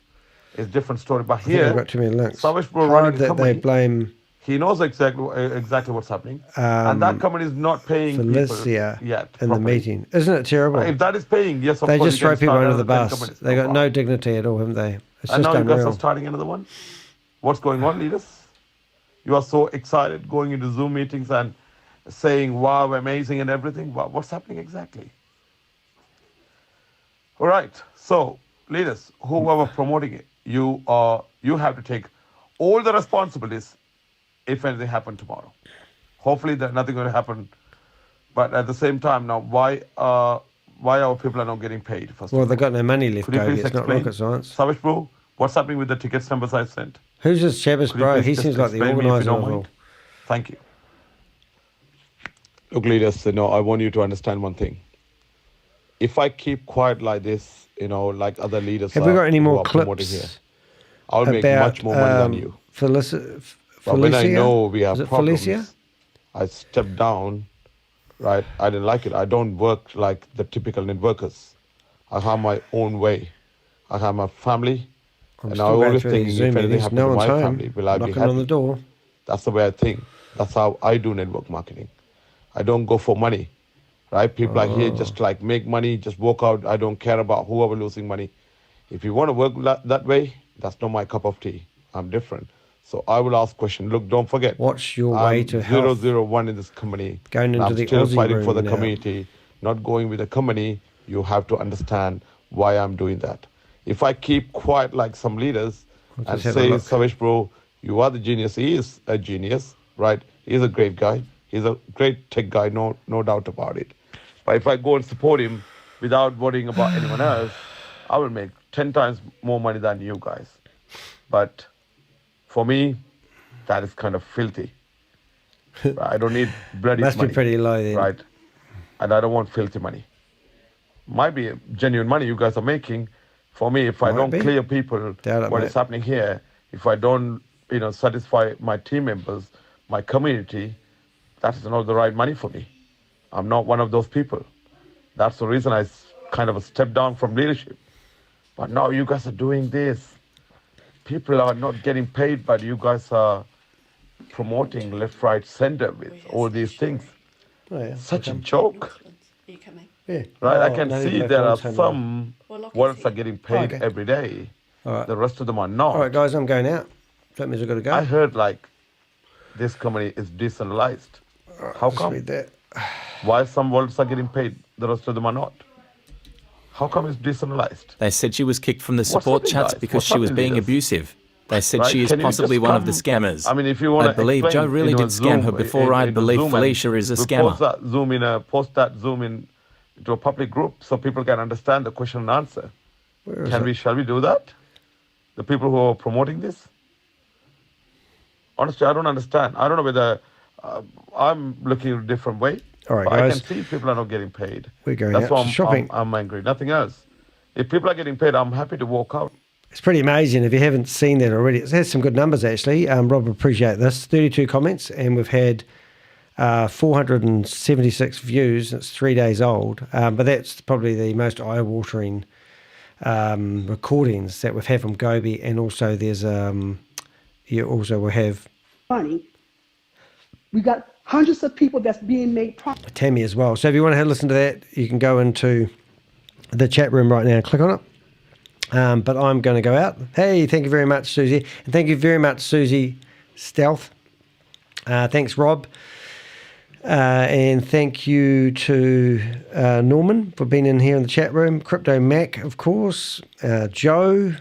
it's a different story. But I think I've here, got too many links. Savish Bro Hard running a that company, they blame he knows exactly what's happening. And that company is not paying Felicia people yet. in the properly. meeting. Isn't it terrible? If that is paying, yes, of They course. just you throw can people start under the another 10 bus. companies. They No got no problem. dignity at all, haven't they? It's And just now you guys unreal. are starting another one. What's going on, leaders? You are so excited going into Zoom meetings and saying, wow, amazing and everything. Wow, what's happening exactly? All right. So, leaders, whoever promoting it, you have to take all the responsibilities if anything happens tomorrow. Hopefully, there's nothing going to happen. But at the same time, now, why our people are not getting paid? First Well, of they've all, got no money left, could you Gobi. please It's not explain, rocket science. Savish Bro, what's happening with the tickets numbers I sent? Who's this Shabbos Could you bro? please He just seems like the explain me if you organizer don't of all. mind? Thank you. Look, leaders, I want you to understand one thing. If I keep quiet like this, like other leaders Have we got any who more are promoting clips here, I'll make much more money than you. Felicia? But when I know we have Is it problems, Felicia? I step down, right? I didn't like it. I don't work like the typical networkers. I have my own way. I have my family. I'm And still I going always through thinking these if Zoom anything meetings. happens No to one's my home. family, will I be Knocking happy? on the door. That's the way I think. That's how I do network marketing. I don't go for money, right? People are here just to like make money, just walk out. I don't care about whoever losing money. If you want to work that way, that's not my cup of tea. I'm different. So I will ask question. Look, don't forget. What's your way to health? 001 in this company. Going into I'm the still Aussie fighting for room the now. community, not going with the company. You have to understand why I'm doing that. If I keep quiet like some leaders I'll and just have a say, look. Savish Bro, you are the genius. He is a genius, right? He's a great guy. He's a great tech guy, no doubt about it. But if I go and support him without worrying about anyone else, I will make 10 times more money than you guys. But for me, that is kind of filthy. I don't need bloody Must money. be pretty low then. Right? And I don't want filthy money. Might be genuine money you guys are making. For me, if I Might don't be. clear people Doubt it, what mate. is happening here, if I don't, satisfy my team members, my community, that is not the right money for me. I'm not one of those people. That's the reason I kind of stepped down from leadership. But now you guys are doing this. People are not getting paid, but you guys are promoting left, right, center with all these things. Oh, yeah. Such a joke. Are you coming? Yeah. Right, I Oh, can no, see no, there are phones, some wallets are getting paid okay. every day. All right. The rest of them are not. All right, guys, I'm going out. That means I've got to go. I heard like this company is decentralized. How just come? read that. Why some wallets are getting paid, the rest of them are not? How come it's decentralized? They said she was kicked from the What's support happening, chats guys? because What's she was happening, being leaders? abusive. They said Right? she is Can you possibly just one of the come- scammers. I mean, if you want I believe Joe really did scam her before I'd believe Felicia is a scammer. Post that Zoom in to a public group so people can understand the question and answer. Shall we do that? The people who are promoting this? Honestly, I don't understand. I don't know whether I'm looking a different way. All right, but guys. I can see people are not getting paid. We're going That's out why shopping. I'm angry. Nothing else. If people are getting paid, I'm happy to walk out. It's pretty amazing. If you haven't seen that already, it has some good numbers, actually. Rob, appreciate this. 32 comments, and we've had 476 views. It's 3 days old. But that's probably the most eye-watering recordings that we've had from Gobi. And also there's, you also will have... money. We got hundreds of people that's being made profit. Tammy as well. So if you want to listen to that, you can go into the chat room right now and click on it. But I'm going to go out. Hey, thank you very much, Susie. And thank you very much, Susie Stealth. Thanks, Rob. And thank you to Norman for being in here in the chat room. Crypto Mac, of course. Joe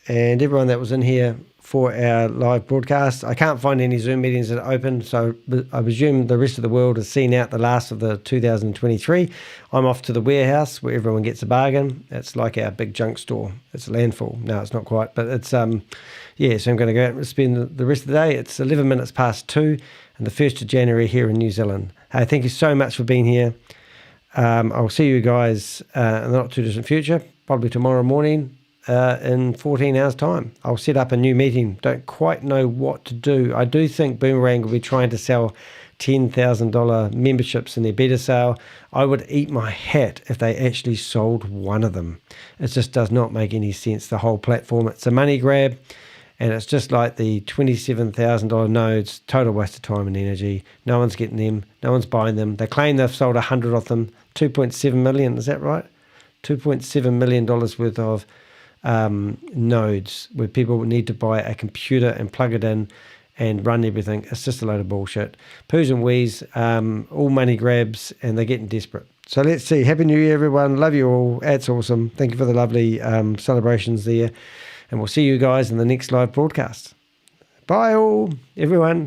and everyone that was in here for our live broadcast. I can't find any Zoom meetings that are open, so I presume the rest of the world has seen out the last of the 2023. I'm off to the warehouse where everyone gets a bargain. It's like our big junk store. It's a landfill. No, it's not quite, but it's, so I'm going to go out and spend the rest of the day. It's 11 minutes past 2 and the 1st of January here in New Zealand. Hey, thank you so much for being here. I'll see you guys in the not too distant future, probably tomorrow morning. In 14 hours time. I'll set up a new meeting. Don't quite know what to do. I do think Boomerang will be trying to sell $10,000 memberships in their beta sale. I would eat my hat if they actually sold one of them. It just does not make any sense, the whole platform. It's a money grab, and it's just like the $27,000 nodes, total waste of time and energy. No one's getting them. No one's buying them. They claim they've sold 100 of them. 2.7 million, is that right? $2.7 million worth of nodes where people need to buy a computer and plug it in and run everything. It's just a load of bullshit. Poos and wheeze, all money grabs, and they're getting desperate. So let's see. Happy New Year, everyone. Love you all. That's awesome. Thank you for the lovely celebrations there. And we'll see you guys in the next live broadcast. Bye all, everyone.